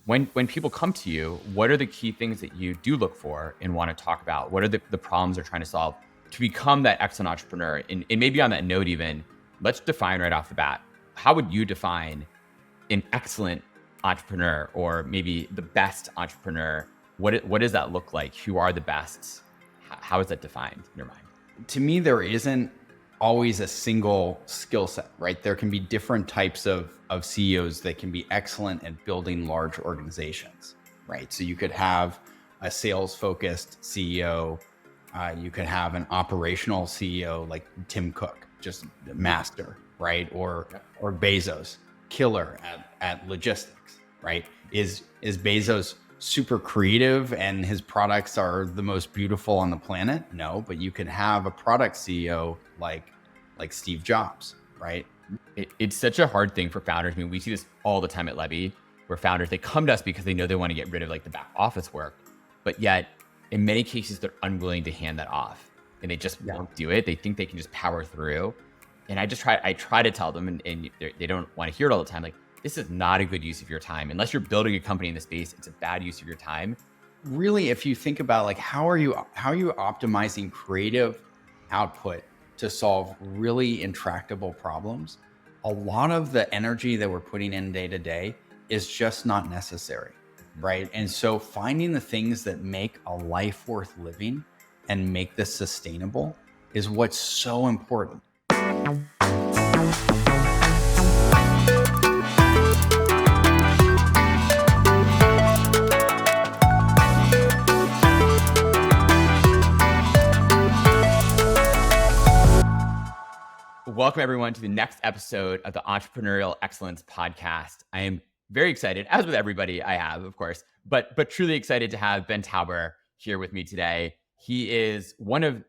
when people come to you, what are the key things that you do look for and want to talk about? What are the problems they're trying to solve to become that excellent entrepreneur? And maybe on that note, even let's define right off the bat, how would you define an excellent entrepreneur or maybe the best entrepreneur? What does that look like? Who are the best? How is that defined in your mind? To me, there isn't always a single skill set, right? There can be different types of CEOs that can be excellent at building large organizations, right? So you could have a sales focused CEO. You could have an operational CEO like Tim Cook, just master, right? Or Bezos, killer at logistics, right? Is Bezos super creative and his products are the most beautiful on the planet? No, but you could have a product CEO like Steve Jobs, right? It's such a hard thing for founders. I mean, we see this all the time at Levy, where founders, they come to us because they know they want to get rid of like the back office work, but yet in many cases they're unwilling to hand that off and they just won't do it. They think they can just power through. And I try to tell them, and they don't want to hear it all the time. Like, this is not a good use of your time. Unless you're building a company in this space, it's a bad use of your time. Really, if you think about like, how are you optimizing creative output to solve really intractable problems? A lot of the energy that we're putting in day to day is just not necessary, right? And so finding the things that make a life worth living and make this sustainable is what's so important. Welcome everyone to the next episode of the Entrepreneurial Excellence Podcast. I am very excited, as with everybody I have, of course, but truly excited to have Ben Tauber here with me today. He is one of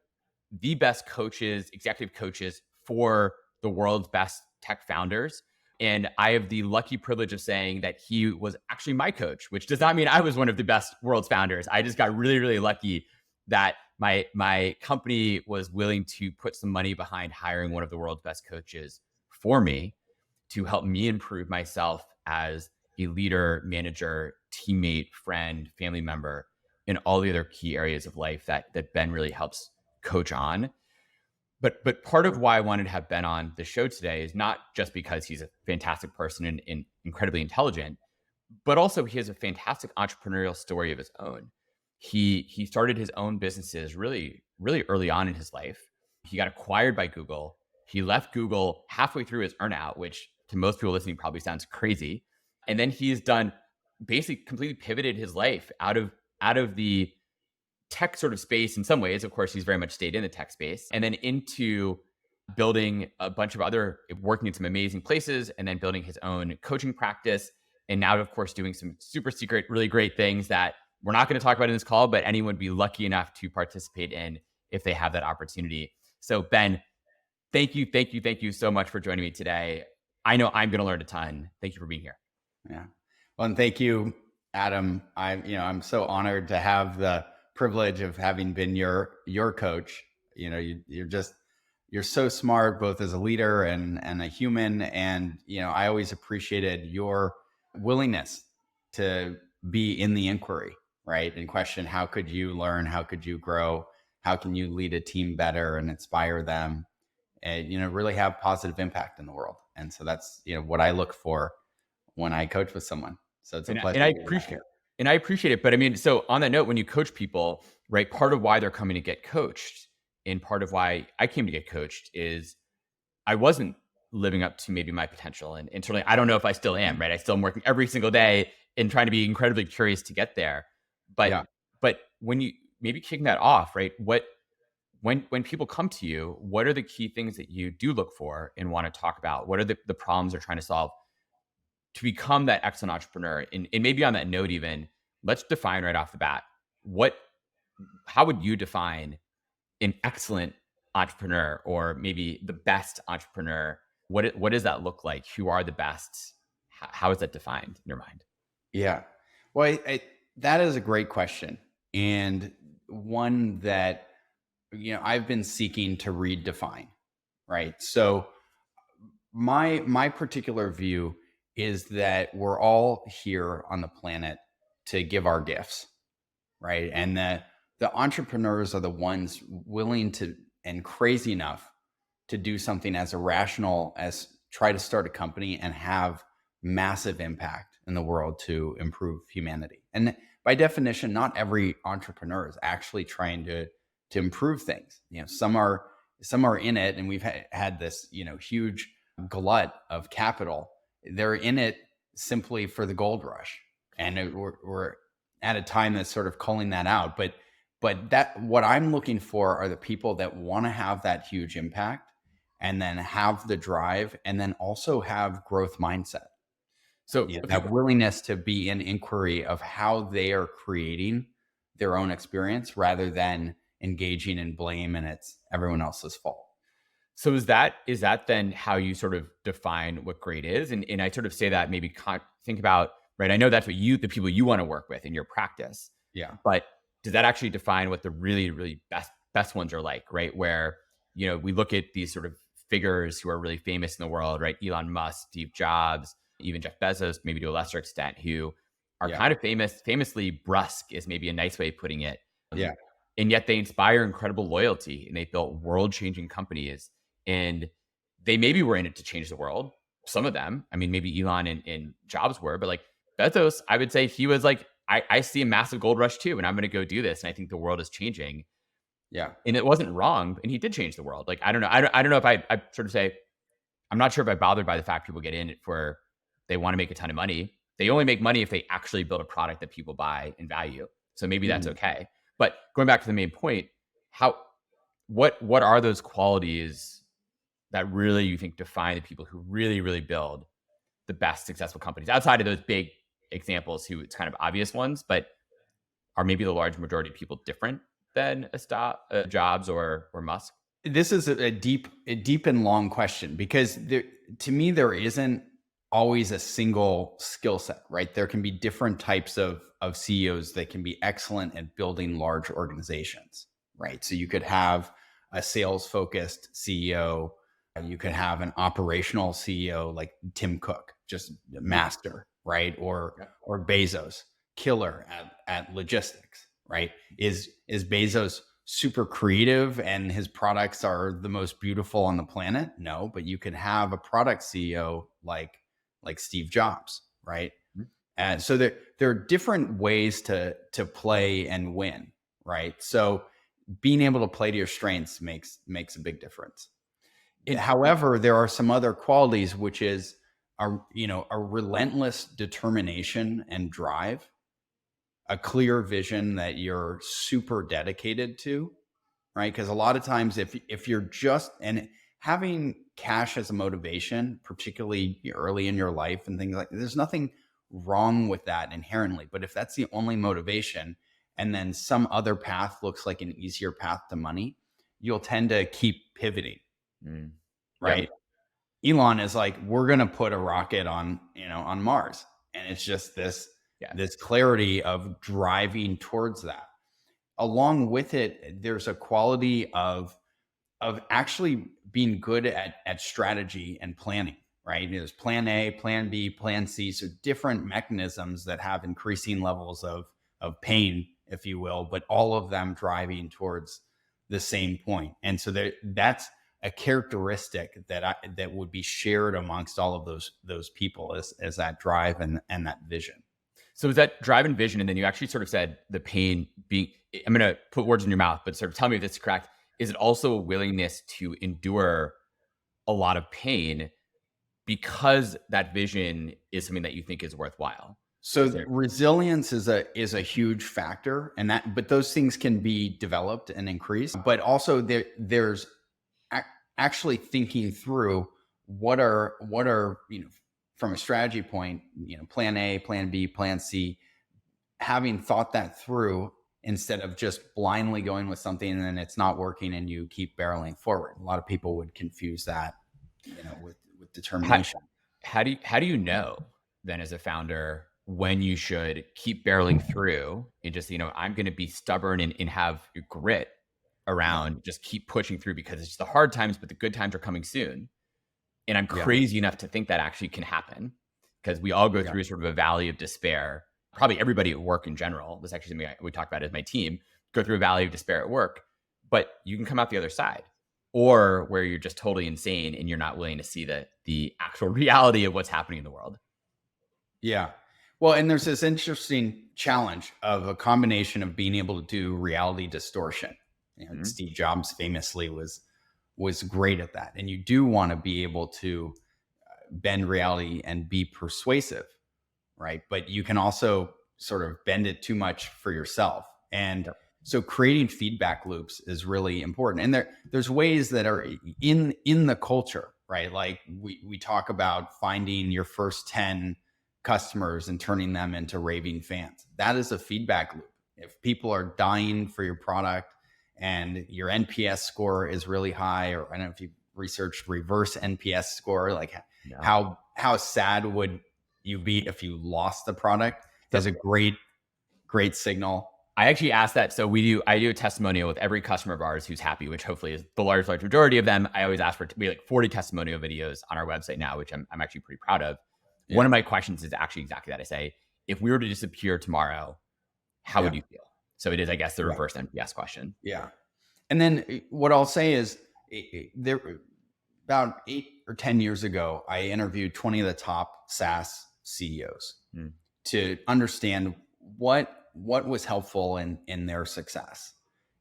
the best coaches, executive coaches for the world's best tech founders. And I have the lucky privilege of saying that he was actually my coach, which does not mean I was one of the best world's founders. I just got really, really lucky that my company was willing to put some money behind hiring one of the world's best coaches for me to help me improve myself as a leader, manager, teammate, friend, family member, in all the other key areas of life that Ben really helps coach on. But part of why I wanted to have Ben on the show today is not just because he's a fantastic person and incredibly intelligent, but also he has a fantastic entrepreneurial story of his own. He started his own businesses really, really early on in his life. He got acquired by Google. He left Google halfway through his earnout, which to most people listening probably sounds crazy. And then he's done basically completely pivoted his life out of the tech sort of space in some ways. Of course, he's very much stayed in the tech space, and then into building a bunch of other, working in some amazing places, and then building his own coaching practice. And now, of course, doing some super secret, really great things that we're not going to talk about in this call, but anyone would be lucky enough to participate in if they have that opportunity. So Ben, thank you so much for joining me today. I know I'm going to learn a ton. Thank you for being here. Yeah. Well, and thank you, Adam. I'm so honored to have the privilege of having been your coach. You're so smart, both as a leader and a human. And, I always appreciated your willingness to be in the inquiry, right? And question, how could you learn? How could you grow? How can you lead a team better and inspire them and, really have positive impact in the world? And so that's, what I look for when I coach with someone. So it's a pleasure. And I appreciate it. But I mean, so on that note, when you coach people, right, part of why they're coming to get coached and part of why I came to get coached is I wasn't living up to maybe my potential. And certainly, I don't know if I still am, right? I still am working every single day and trying to be incredibly curious to get there. But when you maybe kicking that off, right? When people come to you, what are the key things that you do look for and want to talk about? What are the problems they're trying to solve to become that excellent entrepreneur? And maybe on that note, even let's define right off the bat, how would you define an excellent entrepreneur or maybe the best entrepreneur? What does that look like? Who are the best? How is that defined in your mind? Yeah. Well, that is a great question. And one that, I've been seeking to redefine, right? So my particular view is that we're all here on the planet to give our gifts, right? And the entrepreneurs are the ones willing to and crazy enough to do something as irrational as try to start a company and have massive impact in the world to improve humanity. And by definition, not every entrepreneur is actually trying to improve things. Some are in it, and we've had this huge glut of capital. They're in it simply for the gold rush, and we're at a time that's sort of calling that out. But that what I'm looking for are the people that want to have that huge impact, and then have the drive, and then also have growth mindset. So Yeah, okay, that willingness to be in inquiry of how they are creating their own experience rather than engaging in blame and it's everyone else's fault. so is that then how you sort of define what great is? And I sort of say that maybe think about, right? I know that's what the people you want to work with in your practice, Yeah. but does that actually define what the really, really best ones are like, right? Where, we look at these sort of figures who are really famous in the world, right? Elon Musk, Steve Jobs, even Jeff Bezos, maybe to a lesser extent, who are Yeah. kind of famously brusque is maybe a nice way of putting it. Yeah. And yet they inspire incredible loyalty and they built world-changing companies. And they maybe were in it to change the world. Some of them, I mean, maybe Elon and Jobs were, but like Bezos, I would say he was like, I see a massive gold rush too, and I'm going to go do this. And I think the world is changing. Yeah. And it wasn't wrong, and he did change the world. Like, I don't know. I don't know if I sort of say, I'm not sure if I'm bothered by the fact people get in it for they want to make a ton of money. They only make money if they actually build a product that people buy and value. So maybe that's Mhm. okay. But going back to the main point, how what are those qualities that really you think define the people who really, really build the best successful companies outside of those big examples who it's kind of obvious ones, but are maybe the large majority of people different than Jobs or Musk? This is a deep and long question because to me, there isn't always a single skill set, right? There can be different types of CEOs that can be excellent at building large organizations, right? So you could have a sales focused CEO, you could have an operational CEO like Tim Cook, just a master, right? Yeah. Or Bezos, killer at logistics, right? Is Bezos super creative and his products are the most beautiful on the planet? No, but you could have a product CEO like Steve Jobs, right? Mhm. And so there are different ways to play and win, right? So being able to play to your strengths makes a big difference. And However, there are some other qualities which is a relentless determination and drive, a clear vision that you're super dedicated to, right? Because a lot of times if you're just and having cash as a motivation, particularly early in your life and things like there's nothing wrong with that inherently. But if that's the only motivation and then some other path looks like an easier path to money, you'll tend to keep pivoting, mm, yep, right? Elon is like, we're gonna put a rocket on Mars. And it's just this yeah. this clarity of driving towards that. Along with it, there's a quality of actually being good at strategy and planning, right? There's plan A, plan B, plan C. So different mechanisms that have increasing levels of pain, if you will, but all of them driving towards the same point. And so that's a characteristic that would be shared amongst all of those people as that drive and that vision. So is that drive and vision? And then you actually sort of said the pain being, I'm going to put words in your mouth, but sort of tell me if this is correct. Is it also a willingness to endure a lot of pain because that vision is something that you think is worthwhile? Is So there, resilience is a huge factor, but those things can be developed and increased. But also there's ac- actually thinking through what are from a strategy point, plan A, plan B, plan C, having thought that through instead of just blindly going with something and then it's not working and you keep barreling forward. A lot of people would confuse that, with how, determination. how do you know then as a founder when you should keep barreling through and just, I'm going to be stubborn and have grit Yeah. around, just keep pushing through because it's the hard times, but the good times are coming soon. And I'm Yeah. crazy enough to think that actually can happen. because we all go Yeah. through sort of a valley of despair. Probably everybody at work in general. This is actually something we talk about as my team, go through a valley of despair at work, but you can come out the other side. Or where you're just totally insane and you're not willing to see the actual reality of what's happening in the world. Yeah. Well, and there's this interesting challenge of a combination of being able to do reality distortion. Steve Jobs famously was great at that. And you do want to be able to bend reality and be persuasive, right? But you can also sort of bend it too much for yourself. And Yep. so creating feedback loops is really important. And there's ways that are in the culture, right? Like we talk about finding your first 10 customers and turning them into raving fans. That is a feedback loop. If people are dying for your product and your NPS score is really high, or I don't know if you've researched reverse NPS score, like Yeah. how sad would you be if you lost the product? That's a great signal. I actually asked that. So I do a testimonial with every customer of ours who's happy, which hopefully is the large majority of them. I always ask for we like 40 testimonial videos on our website now, which I'm actually pretty proud of. Yeah. One of my questions is actually exactly that. I say, if we were to disappear tomorrow, how would you feel? So it is, I guess, the reverse NPS question. Yeah. And then what I'll say is there about 8 or 10 years ago, I interviewed 20 of the top SaaS CEOs to understand what was helpful in their success,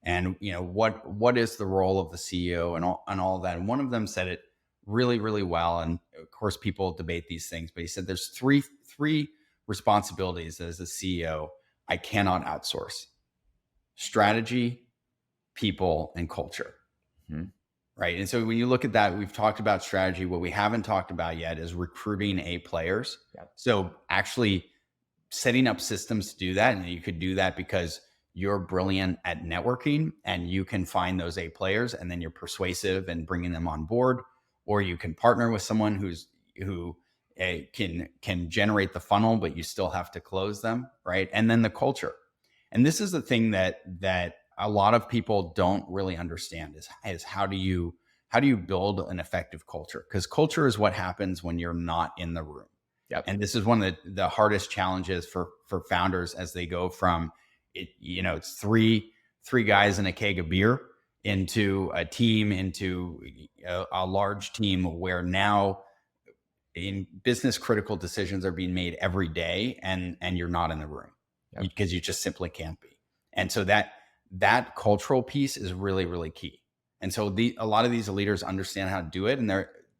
and what is the role of the CEO and all of that. And one of them said it really, really well. And of course, people debate these things, but he said there's three responsibilities as a CEO I cannot outsource: strategy, people, and culture. Right. And so when you look at that, we've talked about strategy. What we haven't talked about yet is recruiting A players. Yep. So actually setting up systems to do that. And you could do that because you're brilliant at networking and you can find those A players, and then you're persuasive and bringing them on board. Or you can partner with someone who can generate the funnel, but you still have to close them. Right. And then the culture. And this is the thing that a lot of people don't really understand is how do you build an effective culture? Because culture is what happens when you're not in the room. Yep. And this is one of the hardest challenges for founders as they go from it's three guys and a keg of beer into a team, into a large team where now in business critical decisions are being made every day, and you're not in the room because you just simply can't be. And so that cultural piece is really, really key. And so a lot of these leaders understand how to do it.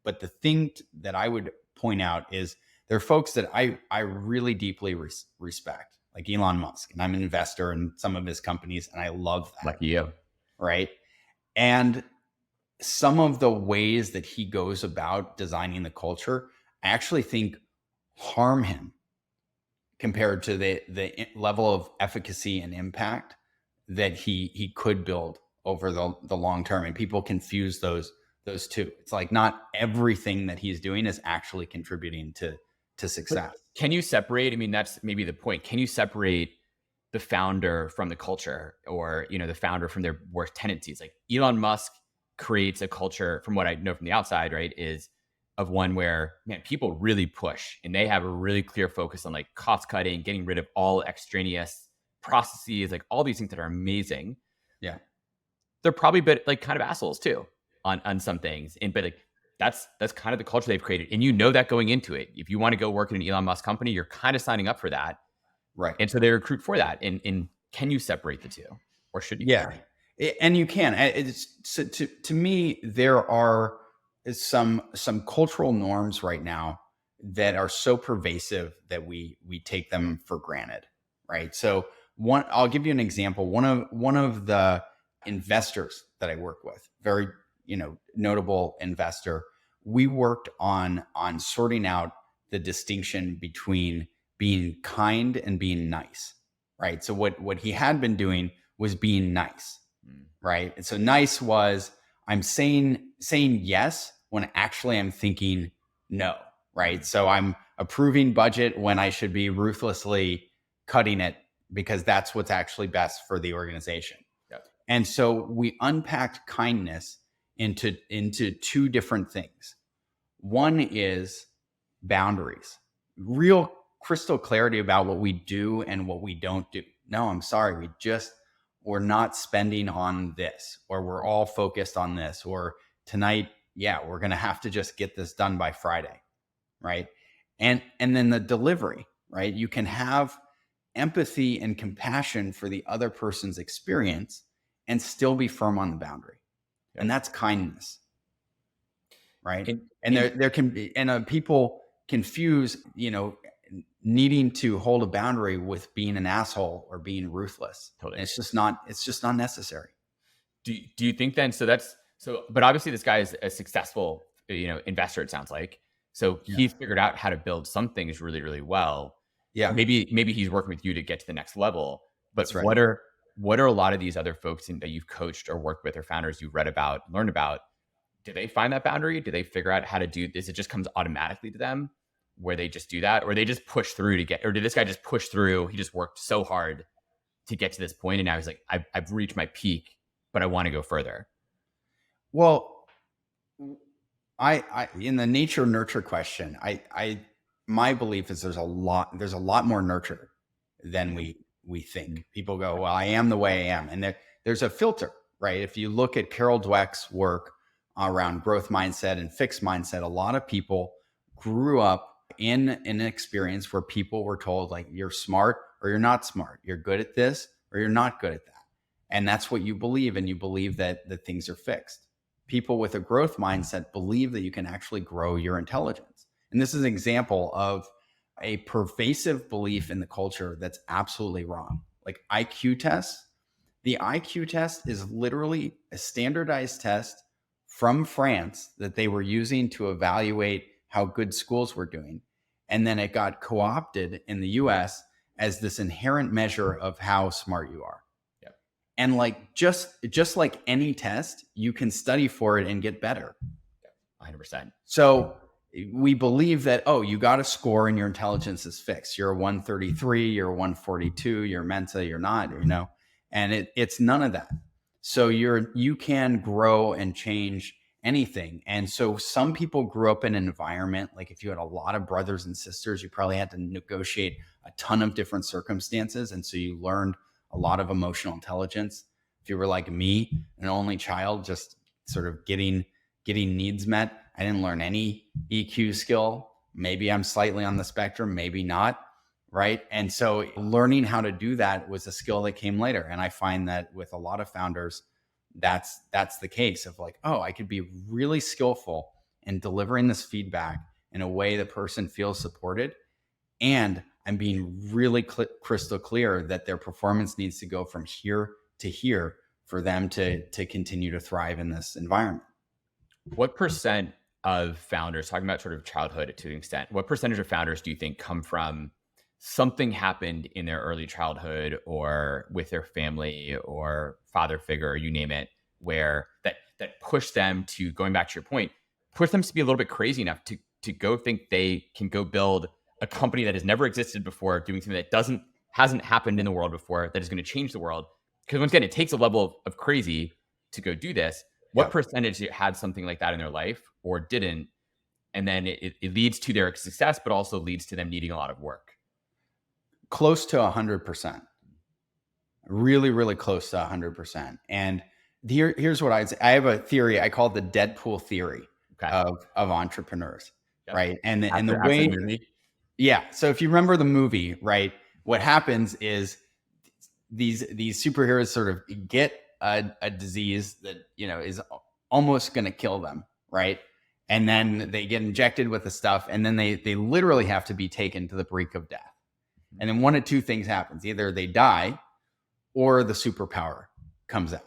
But the thing that I would point out is there are folks that I really deeply respect, like Elon Musk, and I'm an investor in some of his companies, and I love that. Lucky you. Right. And some of the ways that he goes about designing the culture, I actually think harm him compared to the level of efficacy and impact that he could build over the long term. And people confuse those two. It's like not everything that he's doing is actually contributing to success. But can you separate? I mean, that's maybe the point. Can you separate the founder from the culture, or the founder from their worst tendencies? Like Elon Musk creates a culture, from what I know from the outside, right, is of one where, man, people really push and they have a really clear focus on like cost cutting, getting rid of all extraneous processes, like all these things that are amazing. Yeah. They're probably like kind of assholes too on some things. But like that's kind of the culture they've created. And that going into it, if you want to go work in an Elon Musk company, you're kind of signing up for that. Right. And so they recruit for that. And can you separate the two, or should you? Yeah. And you can. To me, there are some cultural norms right now that are so pervasive that we take them for granted. Right. So I'll give you an example. One of the investors that I work with, very notable investor, we worked on sorting out the distinction between being kind and being nice. Right. So what he had been doing was being nice. Right. And so nice was, I'm saying yes when actually I'm thinking no. Right. So I'm approving budget when I should be ruthlessly cutting it because that's what's actually best for the organization. Yep. And so we unpacked kindness into two different things. One is boundaries. real crystal clarity about what we do and what we don't do. No, I'm sorry. We're not spending on this, or we're all focused on this, or tonight, yeah, we're going to have to just get this done by Friday. Right. And then the delivery, right? You can have empathy and compassion for the other person's experience and still be firm on the boundary. Yep. And that's kindness. Right. And there can be, and people confuse, needing to hold a boundary with being an asshole or being ruthless. Totally. And it's just not necessary. Do you think then, but obviously this guy is a successful, investor, it sounds like. So he's figured out how to build some things really, really well. Yeah. Maybe he's working with you to get to the next level. But That's right. What are a lot of these other folks that you've coached or worked with, or founders you've read about, learned about? Do they find that boundary? Do they figure out how to do this? It just comes automatically to them, where they just do that, or they just push through or did this guy just push through? He just worked so hard to get to this point, and now he's like, I've reached my peak, but I want to go further. Well, I in the nature nurture question, my belief is there's a lot more nurture than we think. People go, well, I am the way I am. And there's a filter, right? If you look at Carol Dweck's work around growth mindset and fixed mindset, a lot of people grew up in an experience where people were told, like, you're smart or you're not smart. You're good at this or you're not good at that. And that's what you believe. And you believe that things are fixed. People with a growth mindset believe that you can actually grow your intelligence. And this is an example of a pervasive belief in the culture that's absolutely wrong. Like IQ tests. The IQ test is literally a standardized test from France that they were using to evaluate how good schools were doing. And then it got co-opted in the US as this inherent measure of how smart you are. And like just like any test, you can study for it and get better. 100%. So we believe that, you got a score and your intelligence is fixed. You're a 133, you're a 142, you're Mensa, you're not, and it's none of that. So you can grow and change anything. And so some people grew up in an environment, like if you had a lot of brothers and sisters, you probably had to negotiate a ton of different circumstances. And so you learned a lot of emotional intelligence. If you were like me, an only child, just sort of getting needs met, I didn't learn any EQ skill. Maybe I'm slightly on the spectrum, maybe not, right? And so learning how to do that was a skill that came later. And I find that with a lot of founders, that's the case of like, I could be really skillful in delivering this feedback in a way the person feels supported, and I'm being really crystal clear that their performance needs to go from here to here for them to continue to thrive in this environment. What percent of founders, talking about sort of childhood to an extent, what percentage of founders do you think come from something happened in their early childhood or with their family or father figure, or you name it, where that pushed them to, going back to your point, push them to be a little bit crazy enough to go think they can go build a company that has never existed before, doing something that hasn't happened in the world before, that is going to change the world. Because once again, it takes a level of crazy to go do this. What percentage had something like that in their life or didn't? And then it leads to their success, but also leads to them needing a lot of work. Close to 100%. Really, really close to 100%. And here's what I'd say. I have a theory. I call it the Deadpool Theory of entrepreneurs, right? And the way... Yeah. So if you remember the movie, right, what happens is these superheroes sort of get a disease that, is almost going to kill them. Right. And then they get injected with the stuff, and then they literally have to be taken to the brink of death. And then one of two things happens. Either they die or the superpower comes out.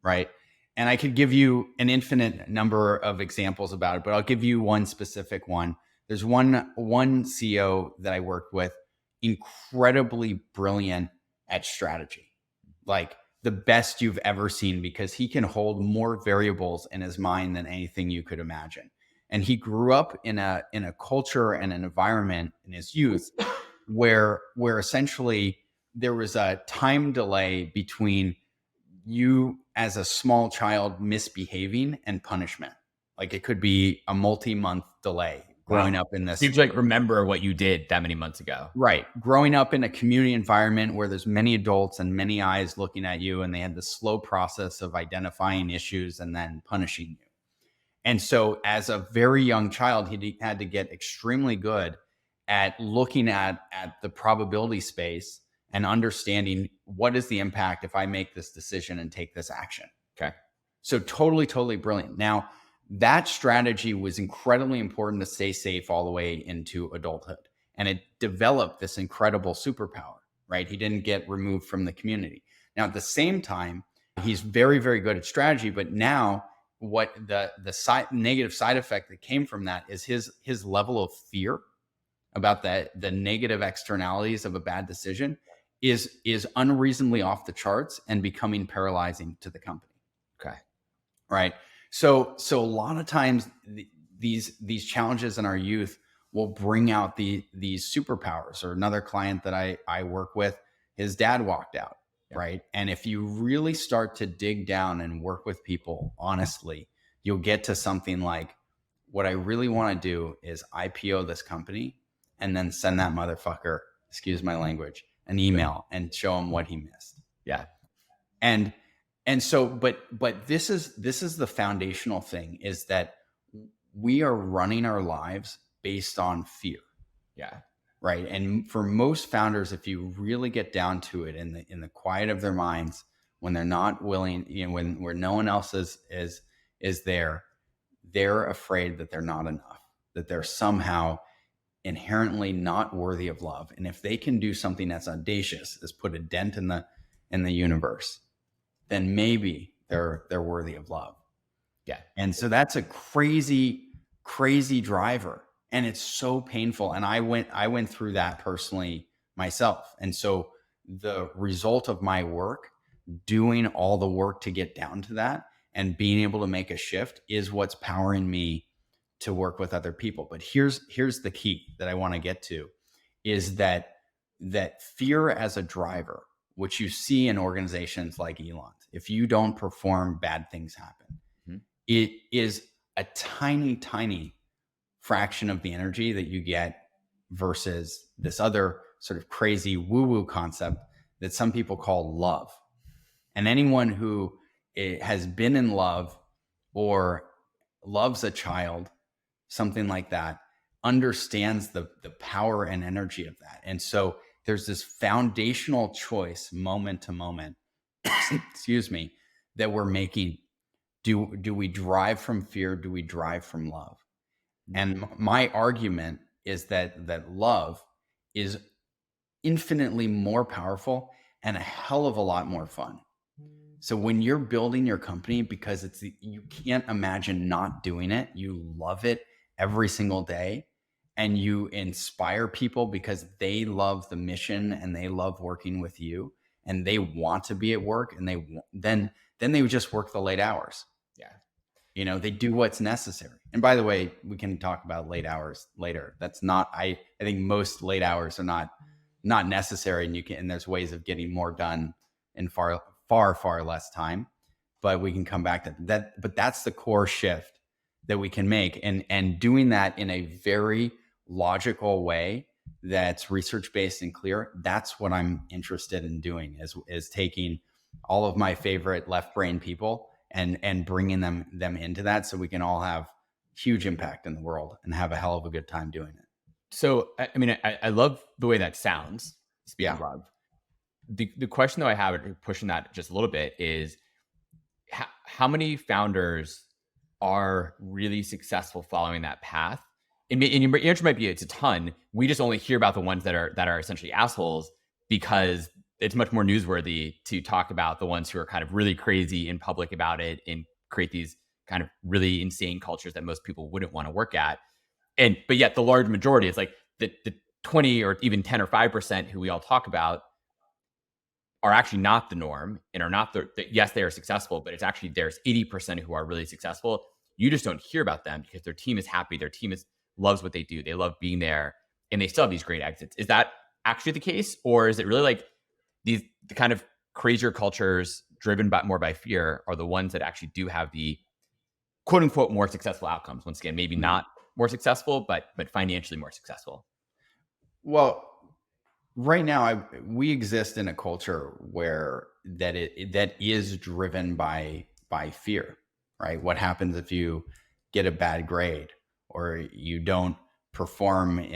Right. And I could give you an infinite number of examples about it, but I'll give you one specific one. There's one CEO that I worked with, incredibly brilliant at strategy, like the best you've ever seen, because he can hold more variables in his mind than anything you could imagine. And he grew up in a culture and an environment in his youth where essentially there was a time delay between you as a small child misbehaving and punishment. Like it could be a multi-month delay growing up in this. So you have to like remember what you did that many months ago. Right. Growing up in a community environment where there's many adults and many eyes looking at you, and they had the slow process of identifying issues and then punishing you. And so as a very young child, he had to get extremely good at looking at the probability space and understanding what is the impact if I make this decision and take this action. Okay. So totally brilliant. Now, that strategy was incredibly important to stay safe all the way into adulthood. And it developed this incredible superpower, right? He didn't get removed from the community. Now, at the same time, he's very, very good at strategy, but now what the negative side effect that came from that is his level of fear about the negative externalities of a bad decision is unreasonably off the charts and becoming paralyzing to the company. Okay. Right. So a lot of times these challenges in our youth will bring out these superpowers. Or another client that I work with, his dad walked out. Yeah. Right. And if you really start to dig down and work with people honestly, you'll get to something like, what I really want to do is IPO this company and then send that motherfucker, excuse my language, an email and show him what he missed. Yeah. And so, but this is the foundational thing, is that we are running our lives based on fear. Yeah. Right. And for most founders, if you really get down to it in the quiet of their minds, when they're not willing, where no one else is there, they're afraid that they're not enough, that they're somehow inherently not worthy of love. And if they can do something that's audacious, as put a dent in the universe, then maybe they're worthy of love. Yeah. And so that's a crazy driver. And it's so painful. And I went through that personally myself. And so the result of my work, doing all the work to get down to that and being able to make a shift, is what's powering me to work with other people. But here's the key that I want to get to, is that fear as a driver, which you see in organizations like Elon's. If you don't perform, bad things happen. Mm-hmm. It is a tiny fraction of the energy that you get versus this other sort of crazy woo-woo concept that some people call love. And anyone who has been in love or loves a child, something like that, understands the power and energy of that. And so there's this foundational choice, moment to moment, excuse me, that we're making. Do we drive from fear? Do we drive from love? And my argument is that love is infinitely more powerful and a hell of a lot more fun. So when you're building your company, because you can't imagine not doing it, you love it every single day, and you inspire people because they love the mission and they love working with you and they want to be at work, and then they would just work the late hours. Yeah. They do what's necessary. And by the way, we can talk about late hours later. That's not, I think most late hours are not necessary, and there's ways of getting more done in far less time, but we can come back to that. But that's the core shift that we can make, and doing that in a very logical way that's research-based and clear. That's what I'm interested in doing, is taking all of my favorite left brain people and bringing them into that, so we can all have huge impact in the world and have a hell of a good time doing it. So, I mean, I love the way that sounds. Speaking of love, the question that I have, pushing that just a little bit, is how many founders are really successful following that path? And your answer might be it's a ton. We just only hear about the ones that are essentially assholes, because it's much more newsworthy to talk about the ones who are kind of really crazy in public about it and create these kind of really insane cultures that most people wouldn't want to work at. But yet the large majority is like the 20 or even 10 or 5% who we all talk about are actually not the norm and are not yes, they are successful, but it's actually there's 80% who are really successful. You just don't hear about them because their team is happy. Their team loves what they do. They love being there, and they still have these great exits. Is that actually the case? Or is it really like the kind of crazier cultures driven more by fear are the ones that actually do have the quote unquote more successful outcomes? Once again, maybe not more successful, but financially more successful? Well, right now, we exist in a culture where that is driven by fear, right? What happens if you get a bad grade or you don't perform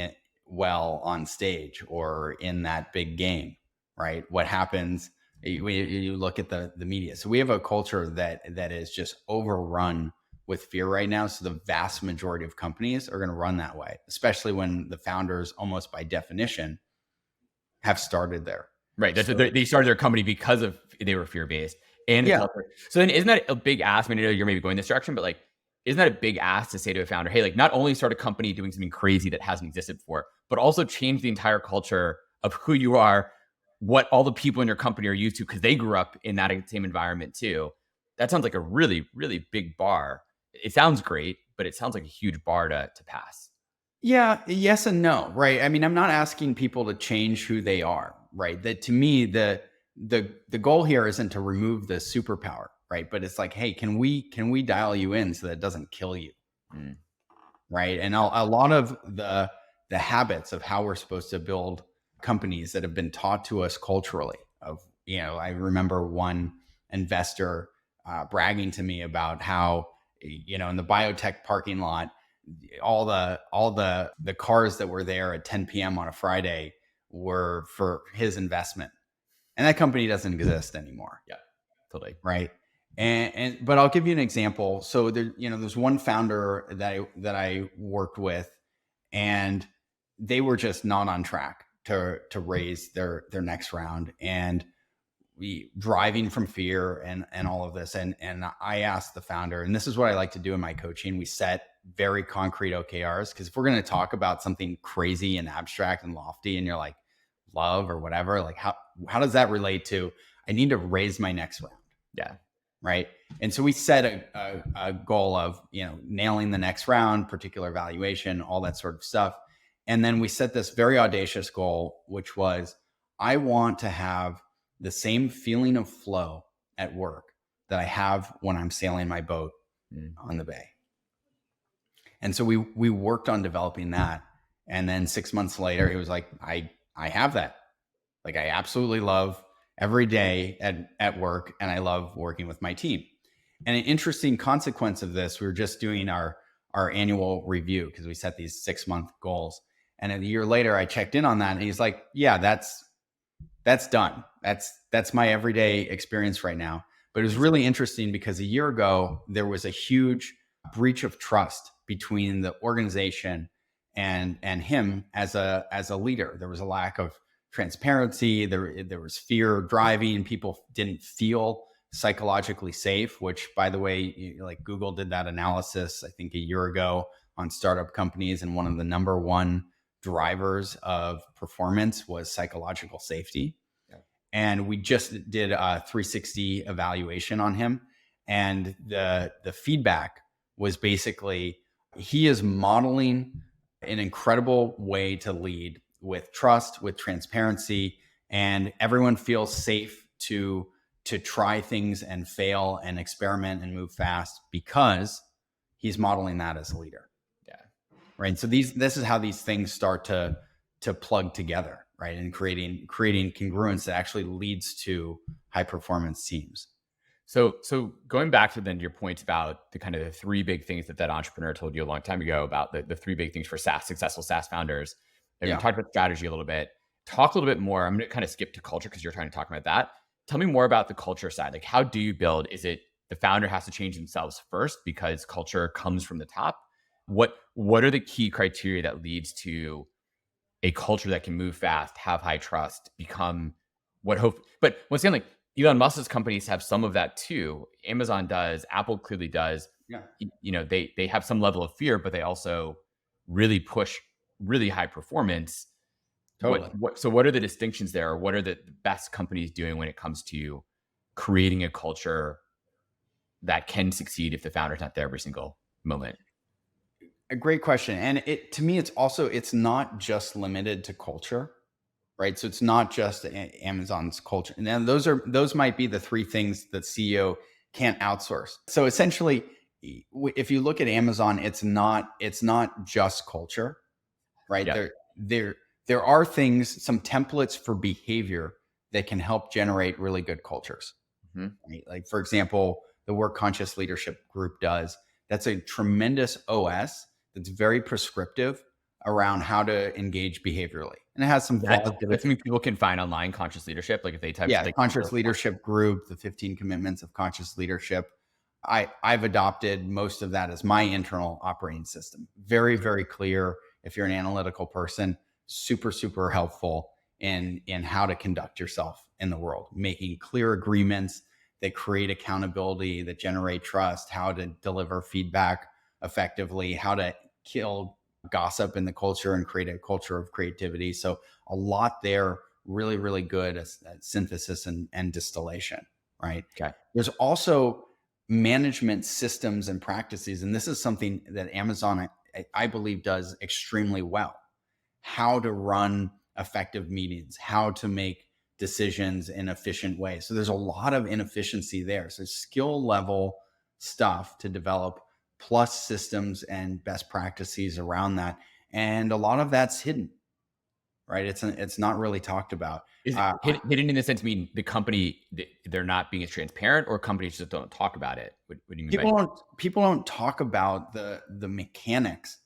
well on stage or in that big game, right? What happens? You look at the media. So we have a culture that is just overrun with fear right now. So the vast majority of companies are going to run that way, especially when the founders, almost by definition, have started there. Right. So, They started their company because of they were fear based and the yeah, culture. So then, isn't that a big ask? I mean, I know you're maybe going this direction, but like, isn't that a big ask to say to a founder, hey, like, not only start a company doing something crazy that hasn't existed before, but also change the entire culture of who you are, what all the people in your company are used to, because they grew up in that same environment too. That sounds like a really, really big bar. It sounds great, but it sounds like a huge bar to pass. yeah, yes and no, right? I mean, I'm not asking people to change who they are, right? That to me, the goal here isn't to remove the superpower, right? But it's like, hey, can we dial you in so that it doesn't kill you, Mm. right? And a lot of the habits of how we're supposed to build companies that have been taught to us culturally. I remember one investor bragging to me about how, in the biotech parking lot, all the cars that were there at 10 p.m. on a Friday were for his investment, and that company doesn't exist anymore. Yeah, totally. Right. But I'll give you an example. So there's one founder that I worked with, and they were just not on track to raise their next round, and we driving from fear and all of this. And I asked the founder, and this is what I like to do in my coaching. We set very concrete OKRs, because if we're going to talk about something crazy and abstract and lofty, and you're like love or whatever, like how does that relate to, I need to raise my next round? Yeah. Right. And so we set a goal of, nailing the next round, particular valuation, all that sort of stuff. And then we set this very audacious goal, which was, I want to have the same feeling of flow at work that I have when I'm sailing my boat on the bay. And so we worked on developing that. And then 6 months later, it was like, I have that. Like, I absolutely love every day at work, and I love working with my team. And an interesting consequence of this, we were just doing our annual review, because we set these 6-month goals. And a year later, I checked in on that, and he's like, yeah, that's done. That's my everyday experience right now. But it was really interesting, because a year ago, there was a huge breach of trust between the organization and him as a leader. There was a lack of transparency. There was fear driving. People didn't feel psychologically safe, which, by the way, like Google did that analysis, I think a year ago, on startup companies. And one of the number one drivers of performance was psychological safety. Yeah. And we just did a 360 evaluation on him. And the feedback was basically, he is modeling an incredible way to lead, with trust, with transparency, and everyone feels safe to try things and fail and experiment and move fast, because he's modeling that as a leader. Yeah. Right. So this is how these things start to plug together, right? And creating congruence that actually leads to high performance teams. So going back to then your point about the kind of the three big things that entrepreneur told you a long time ago about the three big things for successful SaaS founders. And we talked about strategy a little bit. Talk a little bit more. I'm going to kind of skip to culture, because you're trying to talk about that. Tell me more about the culture side. Like, how do you build? Is it the founder has to change themselves first because culture comes from the top? What are the key criteria that leads to a culture that can move fast, have high trust, become what hope? But once again, like, Elon Musk's companies have some of that too. Amazon does. Apple clearly does. Yeah. They have some level of fear, but they also really push really high performance. Totally. What are the distinctions there? What are the best companies doing when it comes to creating a culture that can succeed if the founder's not there every single moment? A great question. And to me, it's not just limited to culture, right? So it's not just Amazon's culture. And then those might be the three things that CEO can't outsource. So essentially, if you look at Amazon, it's not just culture, right? Yep. There are things, some templates for behavior that can help generate really good cultures. Mhm. Right? Like, for example, the work Conscious Leadership Group does. That's a tremendous OS that's very prescriptive around how to engage behaviorally, and it has some That's qualitative. something people can find online, conscious leadership. Like if they type Yeah, like Conscious Leadership Group, the 15 Commitments of Conscious Leadership. I've adopted most of that as my internal operating system. Very, very clear. If you're an analytical person, super, super helpful in how to conduct yourself in the world, making clear agreements that create accountability, that generate trust, how to deliver feedback effectively, how to kill gossip in the culture and create a culture of creativity. So a lot there, really, really good at synthesis and distillation, right? Okay. There's also management systems and practices, and this is something that Amazon, I believe, does extremely well. How to run effective meetings, how to make decisions in efficient ways. So there's a lot of inefficiency there. So skill level stuff to develop, plus systems and best practices around that. And a lot of that's hidden, right? It's not really talked about. Is it hidden in the sense, mean the company, they're not being as transparent, or companies just don't talk about it? What do you mean by? People don't talk about the mechanics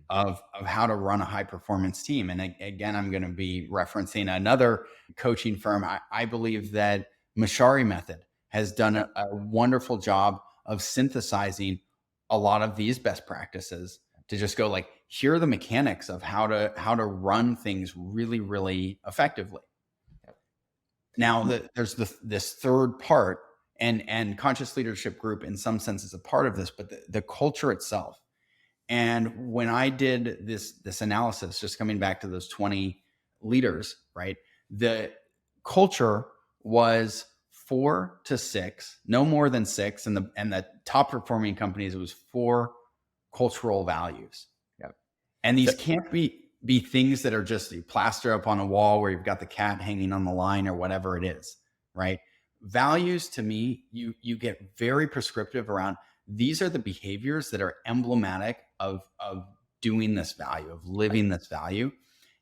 of how to run a high performance team. And again, I'm going to be referencing another coaching firm. I believe that Mashari Method has done a wonderful job of synthesizing a lot of these best practices to just go like, here are the mechanics of how to run things really, really effectively. Now there's this third part, and Conscious Leadership Group in some sense is a part of this, but the culture itself. And when I did this analysis, just coming back to those 20 leaders, right? The culture was 4 to 6, no more than 6, and the top performing companies, it was 4 cultural values. Yep. And these can't be things that are just you plaster up on a wall where you've got the cat hanging on the line or whatever it is, right? Values, to me, you get very prescriptive around. These are the behaviors that are emblematic of doing this value, of living this value.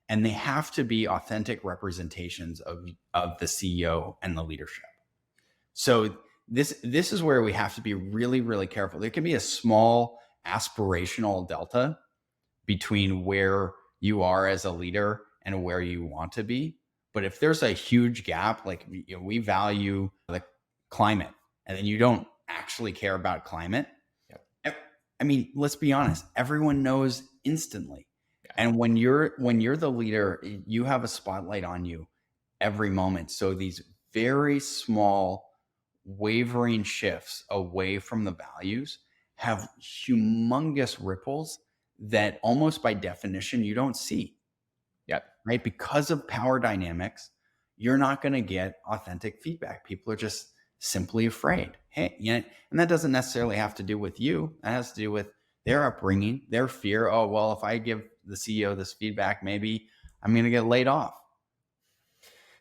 And they have to be authentic representations of the CEO and the leadership. So this is where we have to be really, really careful. There can be a small aspirational delta between where you are as a leader and where you want to be. But if there's a huge gap, like we value the climate, and then you don't actually care about climate. Yep. I mean, let's be honest, everyone knows instantly. Yeah. And when you're the leader, you have a spotlight on you every moment. So these very small wavering shifts away from the values have humongous ripples that almost by definition you don't see. Yep. Right? Because of power dynamics, you're not going to get authentic feedback. People are just simply afraid. Hey, and that doesn't necessarily have to do with you. That has to do with their upbringing, their fear. Oh, well, if I give the CEO this feedback, maybe I'm going to get laid off.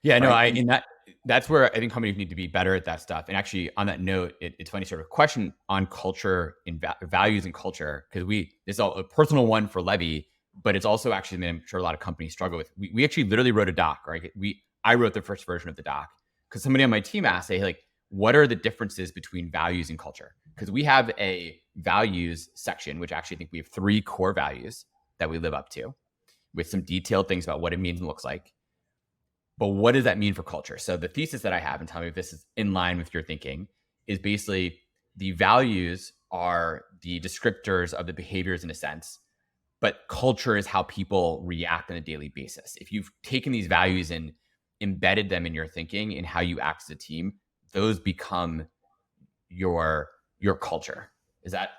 Yeah, right? No, that's where I think companies need to be better at that stuff. And actually, on that note, it's funny, sort of question on culture and values and culture, because this is all a personal one for Levy, but it's also actually, I'm sure a lot of companies struggle with. We actually literally wrote a doc, right? I wrote the first version of the doc because somebody on my team asked, hey, like, what are the differences between values and culture? Because we have a values section, which actually I think we have 3 core values that we live up to, with some detailed things about what it means and looks like. But what does that mean for culture? So the thesis that I have, and tell me if this is in line with your thinking, is basically the values are the descriptors of the behaviors in a sense, but culture is how people react on a daily basis. If you've taken these values and embedded them in your thinking and how you act as a team, those become your culture. Is that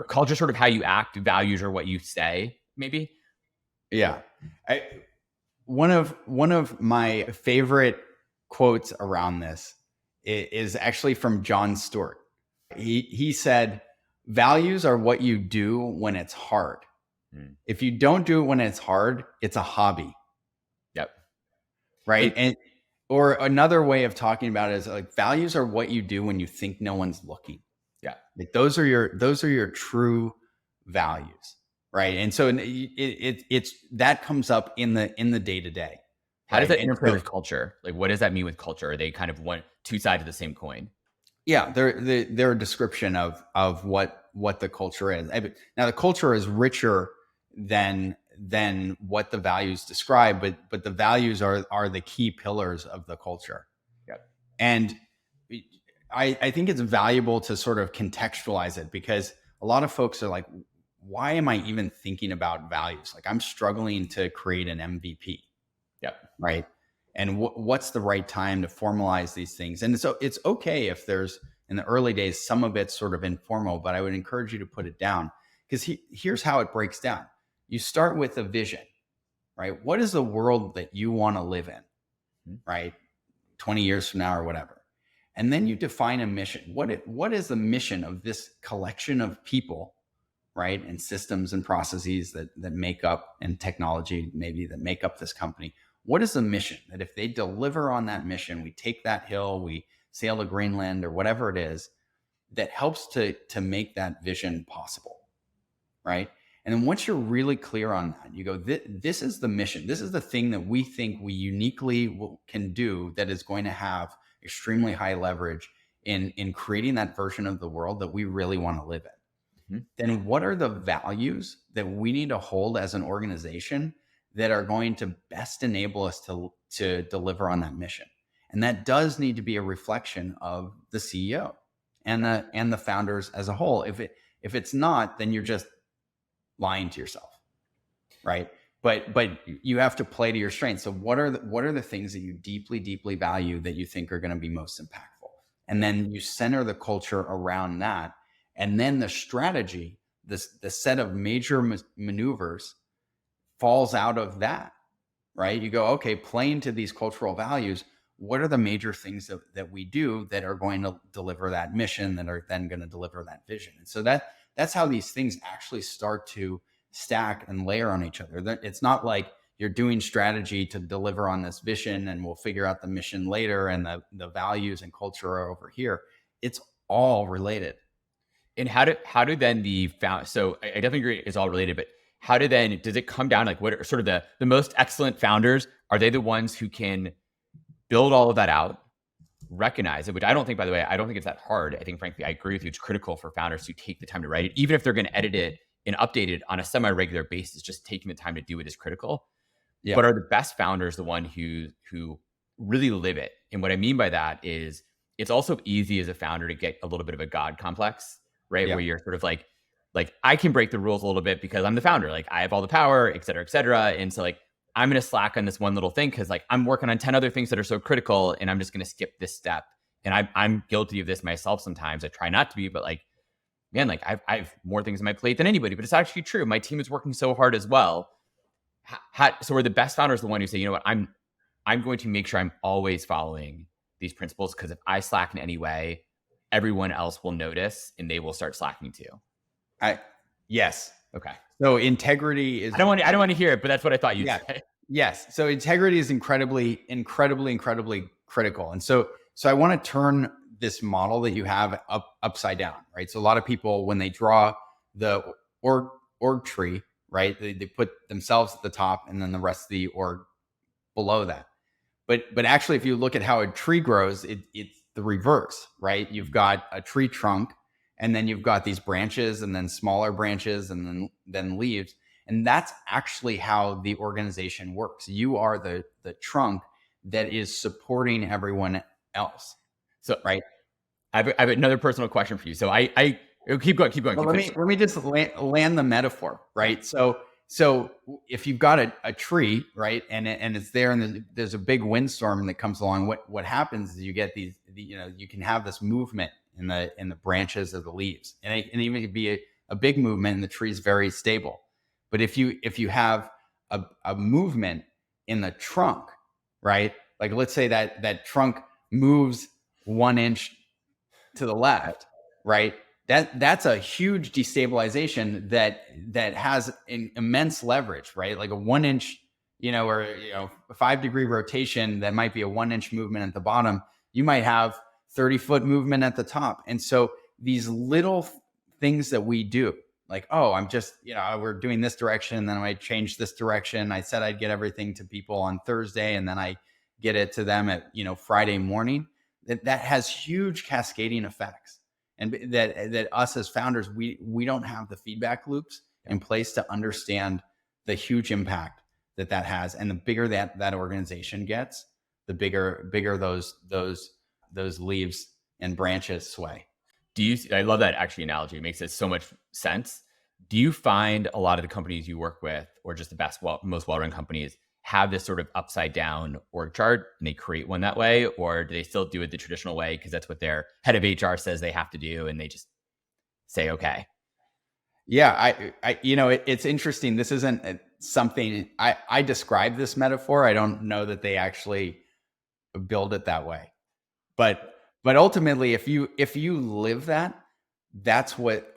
culture sort of how you act? Values are what you say, maybe? Yeah. One of my favorite quotes around this is actually from Jon Stewart. He said, values are what you do when it's hard. If you don't do it when it's hard, it's a hobby. Yep. Right. Or another way of talking about it is like, values are what you do when you think no one's looking. Yeah. Like those are your true values, right? And so it's that comes up in the day to day, How does right? that And interplay so with culture? Like, what does that mean with culture? Are they kind of two sides of the same coin? yeah, they're a description of what the culture is. Now the culture is richer than what the values describe, but the values are the key pillars of the culture. Yep. And I think it's valuable to sort of contextualize it, because a lot of folks are like, why am I even thinking about values? Like I'm struggling to create an MVP. Yep. Right. And what's the right time to formalize these things? And so it's okay if there's, in the early days, some of it's sort of informal, but I would encourage you to put it down, because here's how it breaks down. You start with a vision, right? What is the world that you want to live in, right? 20 years from now or whatever. And then you define a mission. What is the mission of this collection of people, right? And systems and processes that make up, and technology maybe that make up this company. What is the mission that if they deliver on that mission, we take that hill, we sail to Greenland or whatever it is that helps to make that vision possible, right? And then once you're really clear on that, you go, this is the mission. This is the thing that we think we uniquely can do that is going to have extremely high leverage in creating that version of the world that we really want to live in. Mm-hmm. Then what are the values that we need to hold as an organization that are going to best enable us to deliver on that mission? And that does need to be a reflection of the CEO and the founders as a whole. If it's not, then you're just lying to yourself, right? But you have to play to your strengths. So what are the things that you deeply, deeply value that you think are going to be most impactful? And then you center the culture around that. And then the strategy, the set of major maneuvers falls out of that, right? You go, okay, playing to these cultural values, what are the major things that we do that are going to deliver that mission, that are then going to deliver that vision? And so that's how these things actually start to stack and layer on each other. It's not like you're doing strategy to deliver on this vision and we'll figure out the mission later and the values and culture are over here. It's all related. And how do then so I definitely agree it's all related, but how does it come down, like what are sort of the most excellent founders? Are they the ones who can build all of that out, recognize it, which I don't think, by the way, I don't think it's that hard. I think, frankly, I agree with you. It's critical for founders to take the time to write it, even if they're going to edit it and update it on a semi-regular basis. Just taking the time to do it is critical. Yeah. But are the best founders the one who really live it? And what I mean by that is it's also easy as a founder to get a little bit of a God complex, right? Yeah. Where you're sort of like I can break the rules a little bit because I'm the founder. Like I have all the power, et cetera, et cetera. And so like I'm going to slack on this one little thing because like I'm working on 10 other things that are so critical, and I'm just going to skip this step. And I'm guilty of this myself sometimes. I try not to be, but like, man, like I've more things on my plate than anybody. But it's actually true. My team is working so hard as well. So we're the best founders, the one who say, you know what, I'm going to make sure I'm always following these principles, because if I slack in any way, everyone else will notice and they will start slacking too. Yes. Okay. So integrity is. I don't want to hear it, but that's what I thought you'd say. Yes. So integrity is incredibly critical. And so I want to turn this model that you have upside down, right? So a lot of people, when they draw the org tree, right, they put themselves at the top and then the rest of the org below that. But actually, if you look at how a tree grows, it's the reverse, right? You've got a tree trunk, and then you've got these branches, and then smaller branches, and then leaves. And that's actually how the organization works. You are the trunk that is supporting everyone else. So, right. I have another personal question for you. So I keep going. Well, let me just land the metaphor, right? So if you've got a tree, right, and it's there, and there's a big windstorm that comes along, what happens is you get you can have this movement in the branches of the leaves, and it even could be a big movement, and the tree's very stable. But if you have a movement in the trunk, right, like let's say that trunk moves 1 inch to the left, right, that's a huge destabilization that has an immense leverage, right? Like a 1 inch, or a 5-degree rotation that might be a 1 inch movement at the bottom. You might have 30-foot movement at the top. And so these little things that we do, like, oh, I'm just, we're doing this direction, then I change this direction. I said I'd get everything to people on Thursday, and then I get it to them at, Friday morning. That has huge cascading effects. And that us as founders, we don't have the feedback loops in place to understand the huge impact that has. And the bigger that organization gets, the bigger those leaves and branches sway. I love that actually analogy. It makes it so much sense. Do you find a lot of the companies you work with, or just the most well-run companies, have this sort of upside down org chart and they create one that way? Or do they still do it the traditional way because that's what their head of HR says they have to do and they just say, okay? Yeah, it's interesting. This isn't something I describe this metaphor. I don't know that they actually build it that way. But ultimately, if you live that, that's what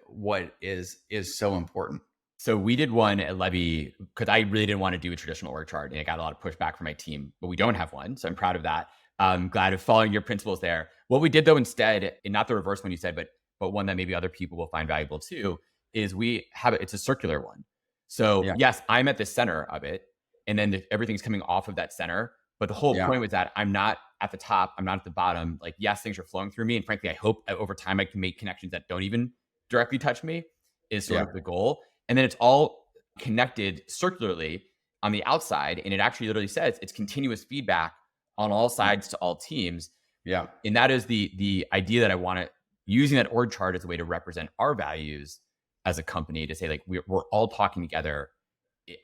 is so important. So we did one at Levy because I really didn't want to do a traditional org chart, and I got a lot of pushback from my team, but we don't have one. So I'm proud of that. I'm glad of following your principles there. What we did though instead, and not the reverse one you said, but one that maybe other people will find valuable too, is we have it's a circular one. So yes, I'm at the center of it, and then everything's coming off of that center. But the whole point was that I'm not at the top, I'm not at the bottom. Like, yes, things are flowing through me. And frankly, I hope over time I can make connections that don't even directly touch me, is sort of the goal. And then it's all connected circularly on the outside. And it actually literally says it's continuous feedback on all sides to all teams. Yeah. And that is the idea that I want to, using that org chart as a way to represent our values as a company, to say like, we're all talking together.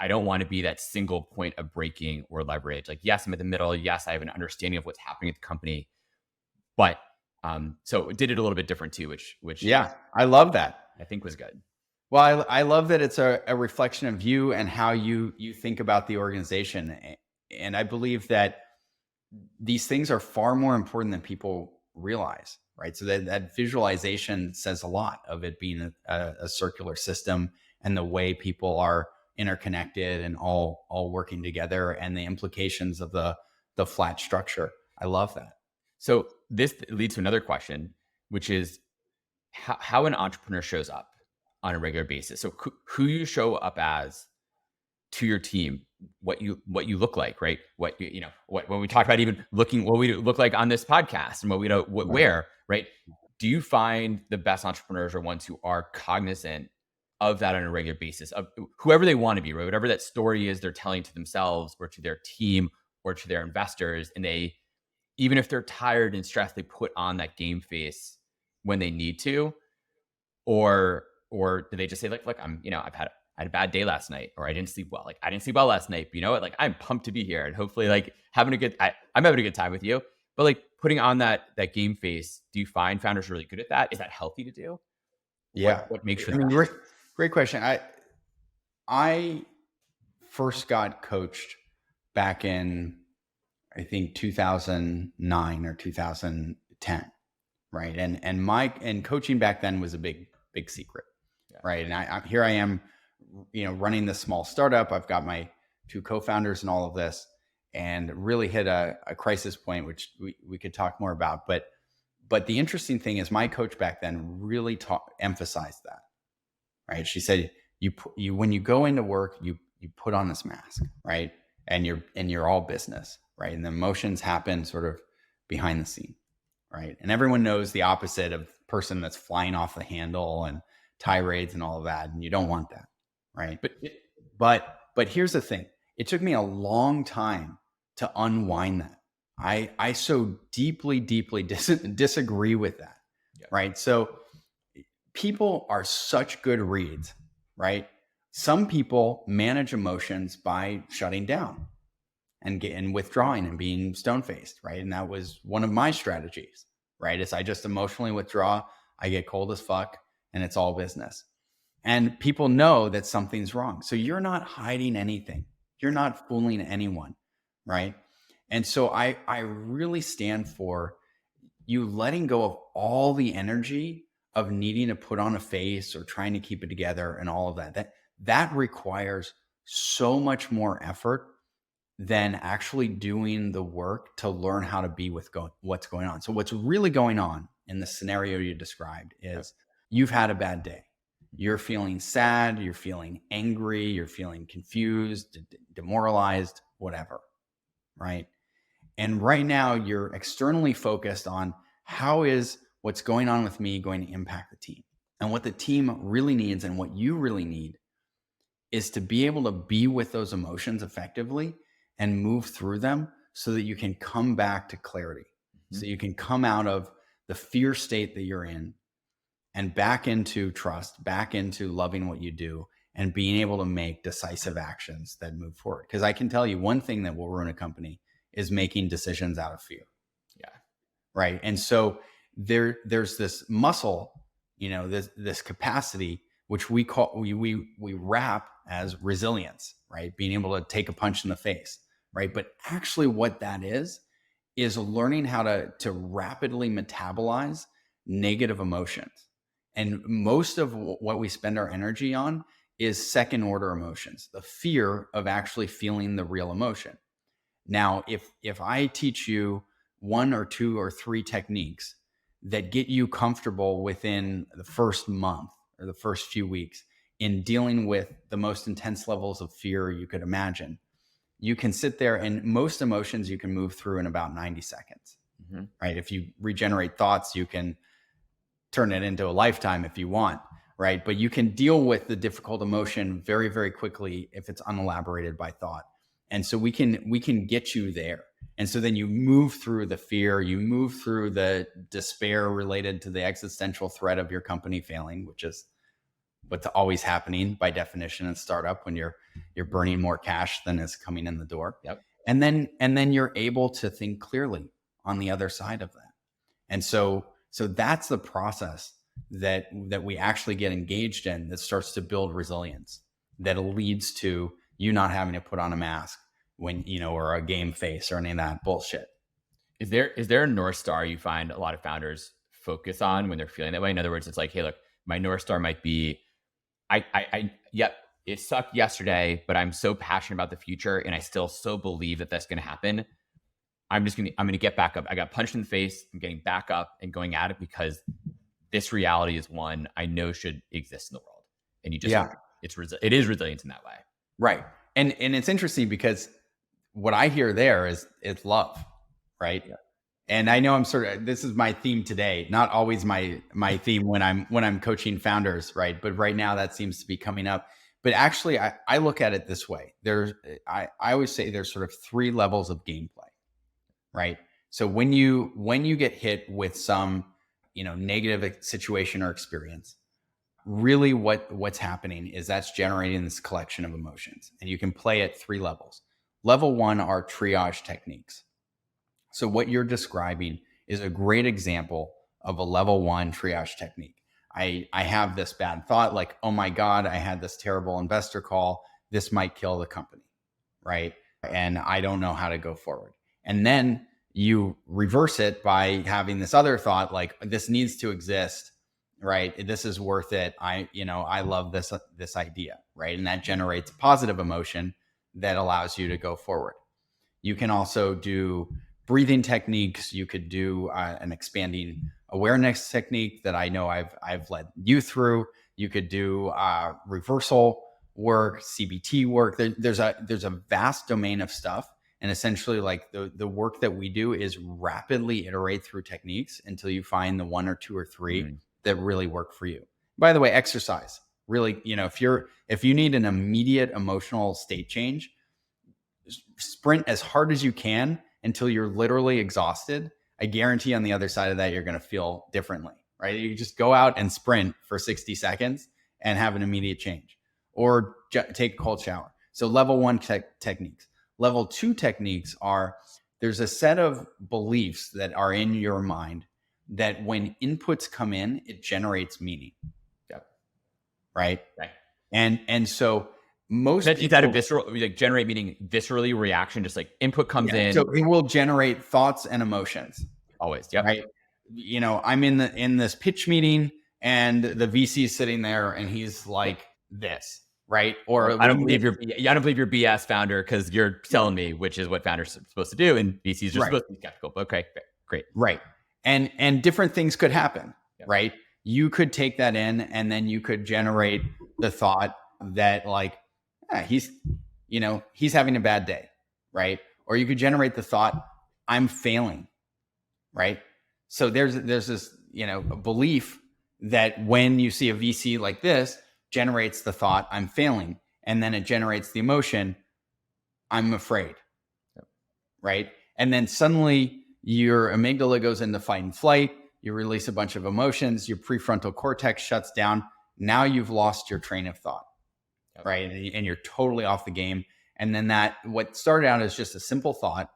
I don't want to be that single point of breaking or leverage. Like, yes, I'm at the middle. Yes, I have an understanding of what's happening at the company. But so it did it a little bit different too, which I love that. I think was good. Well, I love that it's a reflection of you and how you think about the organization. And I believe that these things are far more important than people realize, right? So that visualization says a lot of it being a circular system, and the way people are interconnected and all working together, and the implications of the flat structure. I love that. So this leads to another question, which is how an entrepreneur shows up on a regular basis. So who you show up as to your team, what you look like, right? What when we talk about even looking, what we look like on this podcast, and what we don't wear, right? Do you find the best entrepreneurs are ones who are cognizant of that on a regular basis, of whoever they want to be, right? Whatever that story is they're telling to themselves or to their team or to their investors, and they, even if they're tired and stressed, they put on that game face when they need to, or do they just say like, look, I had a bad day last night, or I didn't sleep well. Like, I didn't sleep well last night, but you know what? Like, I'm pumped to be here, and hopefully like I'm having a good time with you. But like putting on that game face, do you find founders are really good at that? Is that healthy to do? Yeah. What makes sure? Great question. I first got coached back in, I think 2009 or 2010, right? And coaching back then was a big secret, right? And here I am, running this small startup. I've got my two co-founders and all of this, and really hit a crisis point, which we could talk more about. But the interesting thing is, my coach back then really emphasized that, right? She said, you when you go into work, you put on this mask, right? And you're all business, right? And the emotions happen sort of behind the scene, right? And everyone knows the opposite of person that's flying off the handle and tirades and all of that, and you don't want that, right? But here's the thing: it took me a long time to unwind that. I so deeply disagree with that, right? So people are such good reads, right? Some people manage emotions by shutting down and withdrawing and being stone-faced, right? And that was one of my strategies, right? Is I just emotionally withdraw, I get cold as fuck, and it's all business. And people know that something's wrong. So you're not hiding anything. You're not fooling anyone, right? And so I really stand for you letting go of all the energy of needing to put on a face or trying to keep it together and all of that. That requires so much more effort than actually doing the work to learn how to be with what's going on. So what's really going on in the scenario you described is you've had a bad day. You're feeling sad, you're feeling angry, you're feeling confused, demoralized, whatever, right? And right now you're externally focused on how is what's going on with me going to impact the team? And what the team really needs and what you really need is to be able to be with those emotions effectively and move through them so that you can come back to clarity. So you can come out of the fear state that you're in and back into trust, back into loving what you do and being able to make decisive actions that move forward. Because I can tell you one thing that will ruin a company is making decisions out of fear. Yeah. Right. And so there's this muscle, this capacity, which we call, we wrap as resilience, right? Being able to take a punch in the face, right? But actually what that is learning how to rapidly metabolize negative emotions. And most of what we spend our energy on is second order emotions, the fear of actually feeling the real emotion. Now, if I teach you 1 or 2 or 3 techniques that get you comfortable within the first month or the first few weeks in dealing with the most intense levels of fear you could imagine, you can sit there and most emotions you can move through in about 90 seconds, right? If you regenerate thoughts, you can turn it into a lifetime if you want, right? But you can deal with the difficult emotion very, very quickly if it's unelaborated by thought. And so we can get you there. And so then you move through the fear, you move through the despair related to the existential threat of your company failing, which is what's always happening by definition in startup when you're burning more cash than is coming in the door. Yep. And then you're able to think clearly on the other side of that. And so that's the process that we actually get engaged in that starts to build resilience that leads to you not having to put on a mask when, or a game face or any of that bullshit. Is there a North Star you find a lot of founders focus on when they're feeling that way? In other words, it's like, hey, look, my North Star might be, yep, it sucked yesterday, but I'm so passionate about the future and I still so believe that that's going to happen. I'm going to get back up. I got punched in the face. I'm getting back up and going at it because this reality is one I know should exist in the world. And you just, it is resilience in that way. Right. And it's interesting because what I hear there is it's love, right? Yeah. And I know this is my theme today, not always my theme when I'm coaching founders, right? But right now that seems to be coming up. But actually I look at it this way. I always say there's sort of 3 levels of gameplay, right? So when you get hit with some, negative situation or experience, really what's happening is that's generating this collection of emotions, and you can play at 3 levels. Level 1 are triage techniques. So what you're describing is a great example of a level 1 triage technique. I have this bad thought, like, oh my God, I had this terrible investor call. This might kill the company, right? And I don't know how to go forward. And then you reverse it by having this other thought, like, this needs to exist, right? This is worth it. I love this idea, right? And that generates positive emotion that allows you to go forward. You can also do breathing techniques. You could do an expanding awareness technique that I know I've led you through. You could do reversal work, CBT work. There's a vast domain of stuff. And essentially, like the work that we do is rapidly iterate through techniques until you find the 1 or 2 or 3 that really work for you. By the way, exercise. Really, if you need an immediate emotional state change, sprint as hard as you can until you're literally exhausted. I guarantee on the other side of that, you're going to feel differently, right? You just go out and sprint for 60 seconds and have an immediate change, or take a cold shower. So level 1 techniques. Level 2 techniques are, there's a set of beliefs that are in your mind that when inputs come in, it generates meaning. Yep. Right. And so most is that a visceral, like generate meaning viscerally reaction, just like input comes in. So it will generate thoughts and emotions. Always. Yep. Right. I'm in this pitch meeting and the VC is sitting there and he's like this, right? Or I don't believe you're BS founder because you're telling me, which is what founders are supposed to do. And VCs are supposed to be skeptical. Okay, great. Right. And different things could happen, Yeah. right? You could take that in, and then you could generate the thought that like, he's having a bad day, right? Or you could generate the thought, I'm failing, right? So there's this, belief that when you see a VC like this, generates the thought, I'm failing, and then it generates the emotion, I'm afraid, right? And then suddenly your amygdala goes into fight and flight. You release a bunch of emotions. Your prefrontal cortex shuts down. Now you've lost your train of thought, right? And you're totally off the game. And then what started out as just a simple thought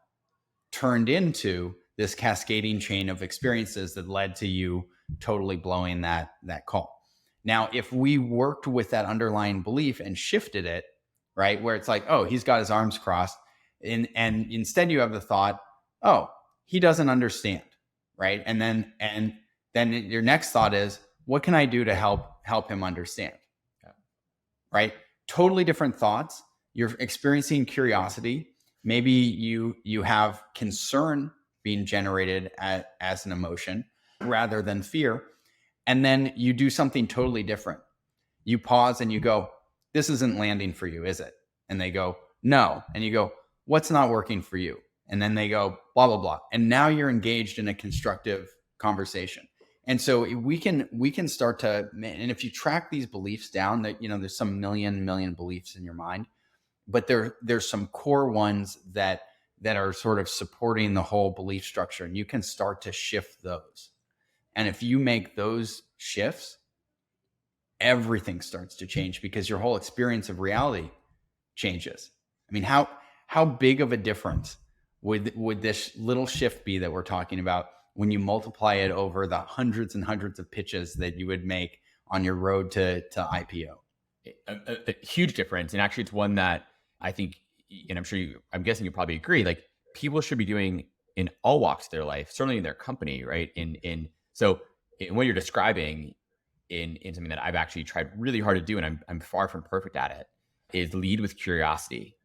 turned into this cascading chain of experiences that led to you totally blowing that call. Now, if we worked with that underlying belief and shifted it, right, where it's like, oh, he's got his arms crossed, and instead you have the thought, oh, he doesn't understand, right? And then your next thought is, what can I do to help him understand? Yeah. Right? Totally different thoughts. You're experiencing curiosity. Maybe you have concern being generated as an emotion rather than fear. And then you do something totally different. You pause and you go, this isn't landing for you, is it? And they go, no. And you go, what's not working for you? And then they go, blah, blah, blah. And now you're engaged in a constructive conversation. And so we can start to, and if you track these beliefs down, that, there's some million beliefs in your mind, but there's some core ones that are sort of supporting the whole belief structure, and you can start to shift those. And if you make those shifts, everything starts to change, because your whole experience of reality changes. I mean, how big of a difference would this little shift be that we're talking about when you multiply it over the hundreds and hundreds of pitches that you would make on your road to IPO? A huge difference. And actually, it's one that I think, and I'm guessing you probably agree, like people should be doing in all walks of their life, certainly in their company, right? So in what you're describing in something that I've actually tried really hard to do, and I'm far from perfect at it, is lead with curiosity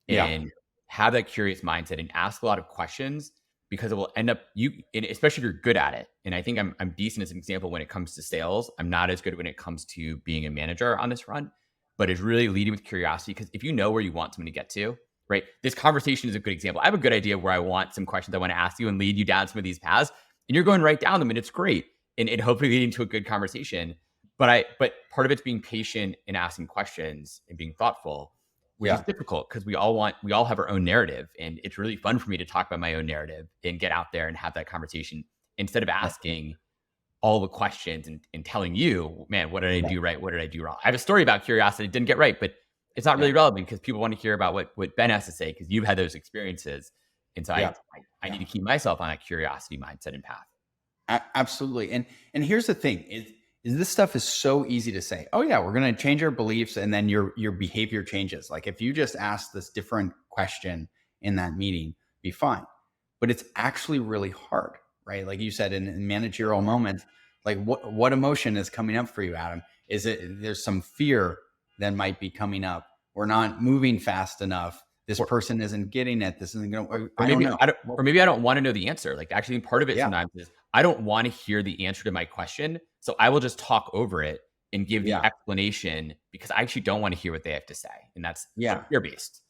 and have that curious mindset and ask a lot of questions, because it will end up and especially if you're good at it. And I think I'm decent as an example when it comes to sales. I'm not as good when it comes to being a manager on this front, but it's really leading with curiosity, because if you know where you want someone to get to, right? This conversation is a good example. I have a good idea where I want some questions I want to ask you and lead you down some of these paths, and you're going right down them, and it's great. And hopefully leading to a good conversation. But part of it's being patient and asking questions and being thoughtful, which is difficult, because we all have our own narrative, and it's really fun for me to talk about my own narrative and get out there and have that conversation instead of asking all the questions and telling you, man, what did I do right? What did I do wrong? I have a story about curiosity I didn't get right, but it's not really relevant, because people want to hear about what Ben has to say, because you've had those experiences. And so I need to keep myself on a curiosity mindset and path. Absolutely. And here's the thing is this stuff is so easy to say, oh yeah, we're going to change our beliefs, and then your behavior changes. Like if you just ask this different question in that meeting, be fine. But it's actually really hard, right? Like you said, in managerial moments, like what emotion is coming up for you, Adam? Is it, there's some fear that might be coming up. We're not moving fast enough. This person isn't getting it. This isn't going to, I don't know. Maybe I don't want to know the answer. Like actually part of it sometimes is I don't want to hear the answer to my question. So I will just talk over it and give the explanation, because I actually don't want to hear what they have to say. And that's fear-based.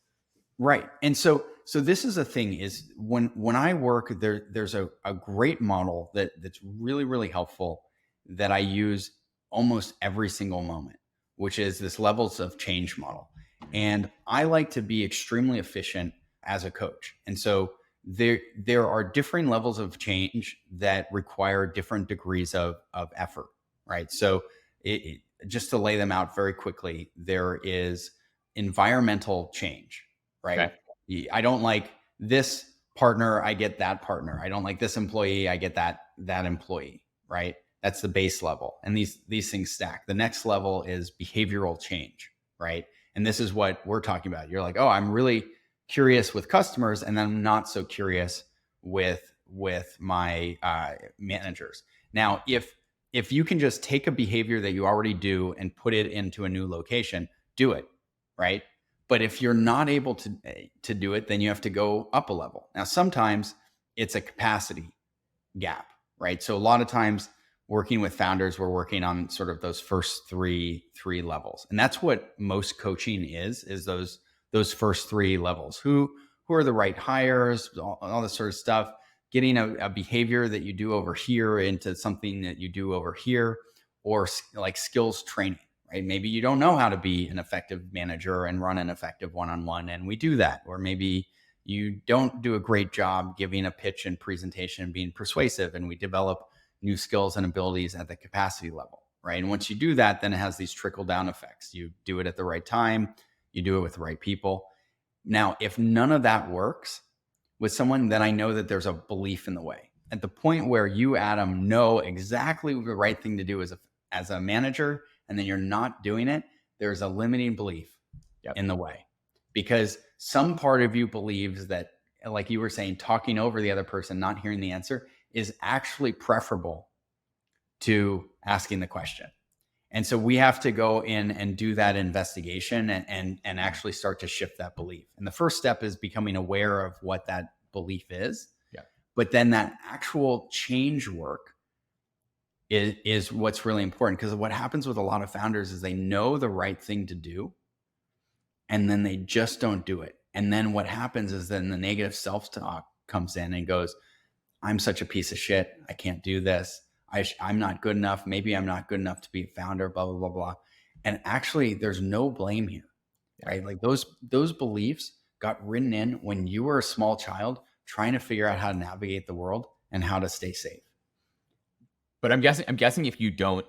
Right. And so this is a thing is when I work there's a great model that's really, really helpful that I use almost every single moment, which is this levels of change model. And I like to be extremely efficient as a coach. And so there are different levels of change that require different degrees of effort, right? So just to lay them out very quickly, there is environmental change, right? Okay. I don't like this partner, I get that partner. I don't like this employee, I get that employee, right? That's the base level. And these things stack. The next level is behavioral change, right? And this is what we're talking about. You're like, oh, I'm really curious with customers, and then I'm not so curious with my managers. Now, if you can just take a behavior that you already do and put it into a new location, do it, right? But if you're not able to do it, then you have to go up a level. Now, sometimes it's a capacity gap, right? So a lot of times working with founders, we're working on sort of those first three levels. And that's what most coaching is those first three levels. Who are the right hires, all this sort of stuff, getting a behavior that you do over here into something that you do over here, or like skills training, right? Maybe you don't know how to be an effective manager and run an effective one-on-one, and we do that. Or maybe you don't do a great job giving a pitch and presentation and being persuasive, and we develop new skills and abilities at the capacity level, right? And once you do that, then it has these trickle down effects. You do it at the right time, you do it with the right people. Now, if none of that works with someone, then I know that there's a belief in the way. At the point where you, Adam, know exactly the right thing to do as a manager, and then you're not doing it, there's a limiting belief in the way. Because some part of you believes that, like you were saying, talking over the other person, not hearing the answer, is actually preferable to asking the question. And so we have to go in and do that investigation and actually start to shift that belief. And the first step is becoming aware of what that belief is. Yeah. But then that actual change work is what's really important, because what happens with a lot of founders is they know the right thing to do, and then they just don't do it. And then what happens is then the negative self-talk comes in and goes, I'm such a piece of shit. I can't do this. I'm not good enough. Maybe I'm not good enough to be a founder, blah, blah, blah, blah. And actually, there's no blame here, right? Like those beliefs got written in when you were a small child trying to figure out how to navigate the world and how to stay safe. But I'm guessing if you don't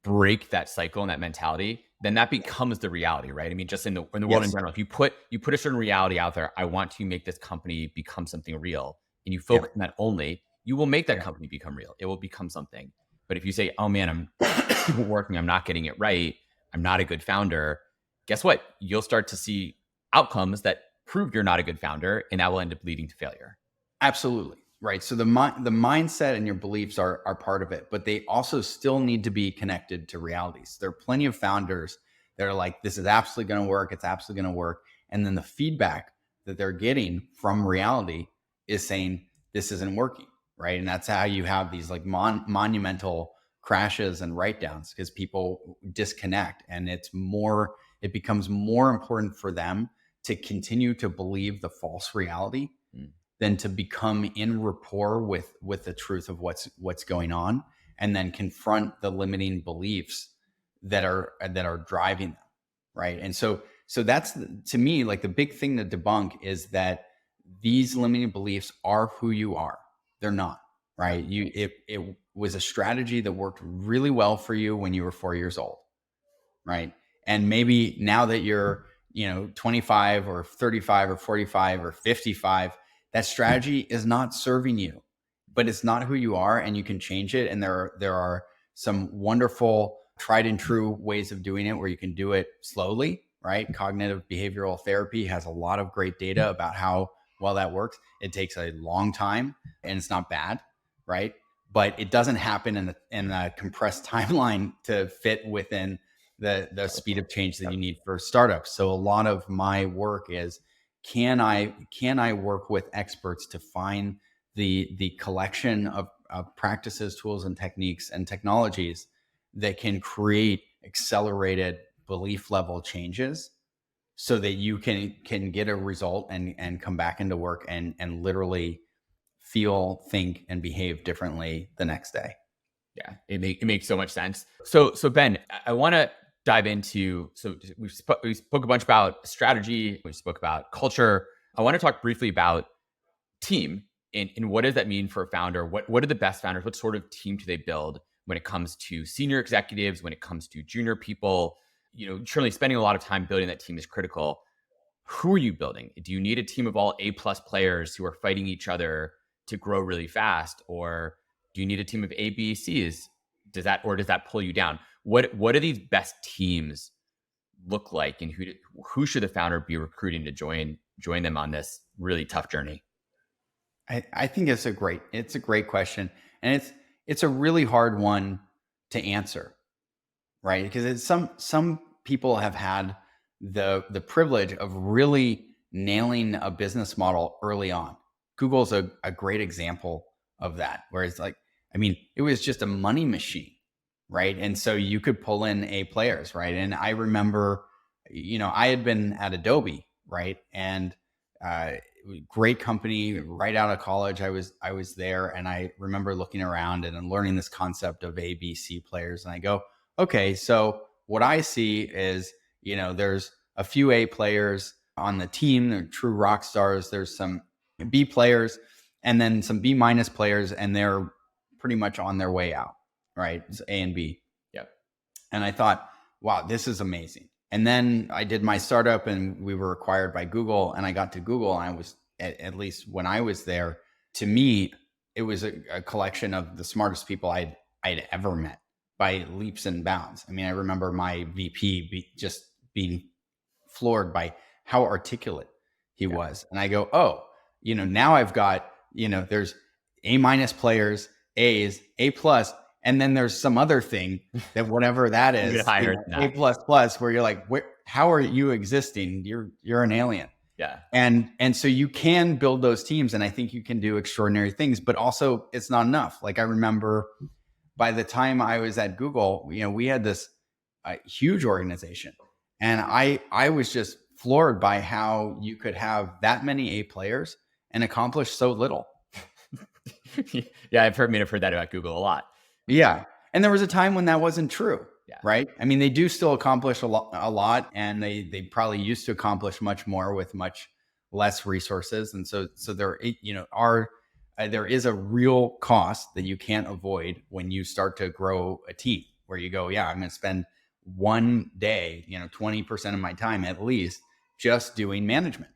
break that cycle and that mentality, then that becomes the reality, right? I mean, just in the world in general, if you put a certain reality out there, I want to make this company become something real, and you focus on that only, you will make that company become real. It will become something. But if you say, oh man, I'm working, I'm not getting it right, I'm not a good founder, guess what? You'll start to see outcomes that prove you're not a good founder, and that will end up leading to failure. Absolutely. Right. So the mindset and your beliefs are part of it, but they also still need to be connected to realities. There are plenty of founders that are like, this is absolutely going to work. It's absolutely going to work. And then the feedback that they're getting from reality is saying, this isn't working. Right. And that's how you have these like monumental crashes and write downs, because people disconnect, and it becomes more important for them to continue to believe the false reality than to become in rapport with the truth of what's going on, and then confront the limiting beliefs that are driving them, right? And so that's, to me, like the big thing to debunk is that these limiting beliefs are who you are. They're not, right? It was a strategy that worked really well for you when you were 4 years old, right? And maybe now that you're 25 or 35 or 45 or 55, that strategy is not serving you, but it's not who you are, and you can change it. And there are some wonderful tried and true ways of doing it where you can do it slowly, right? Cognitive behavioral therapy has a lot of great data about how well that works. It takes a long time, and it's not bad, right? But it doesn't happen in a compressed timeline to fit within the speed of change that you need for startups. So a lot of my work is, can I work with experts to find the collection of practices, tools, and techniques and technologies that can create accelerated belief level changes, so that you can get a result and come back into work and literally feel, think, and behave differently the next day. Yeah, it makes so much sense. So Ben, I want to dive into, so we spoke a bunch about strategy, we spoke about culture. I want to talk briefly about team, and what does that mean for a founder? What are the best founders? What sort of team do they build when it comes to senior executives, when it comes to junior people? Certainly spending a lot of time building that team is critical. Who are you building? Do you need a team of all A+ players who are fighting each other to grow really fast? Or do you need a team of A, B, C's? Does that pull you down? What do these best teams look like, and who should the founder be recruiting to join them on this really tough journey? I think it's a great question, and it's a really hard one to answer, right? Because some people have had the privilege of really nailing a business model early on. Google's a great example of that, where it's like, I mean, it was just a money machine, right? And so you could pull in A players, right? And I remember, I had been at Adobe, right? And uh, great company right out of college. I was there, and I remember looking around and learning this concept of A, B, C players. And I go, okay, so what I see is, there's a few A players on the team. They're true rock stars. There's some B players, and then some B minus players, and they're pretty much on their way out, right? It's A and B. Yep. And I thought, wow, this is amazing. And then I did my startup, and we were acquired by Google, and I got to Google, and I was, at least when I was there, to me, it was a collection of the smartest people I'd ever met by leaps and bounds. I mean, I remember my VP just being floored by how articulate he was. And I go, oh, now I've got, there's A minus players, A's, A plus, and then there's some other thing that whatever that is, A plus plus, where you're like, how are you existing? You're an alien. Yeah. And so you can build those teams, and I think you can do extraordinary things, but also it's not enough. Like I remember by the time I was at Google, we had this huge organization, and I was just floored by how you could have that many A players and accomplish so little. Yeah, I've heard that about Google a lot. Yeah. And there was a time when that wasn't true. Yeah. Right. I mean, they do still accomplish a lot, and they probably used to accomplish much more with much less resources. And so there, there is a real cost that you can't avoid when you start to grow a team, where you go, yeah, I'm going to spend one day, 20% of my time at least just doing management.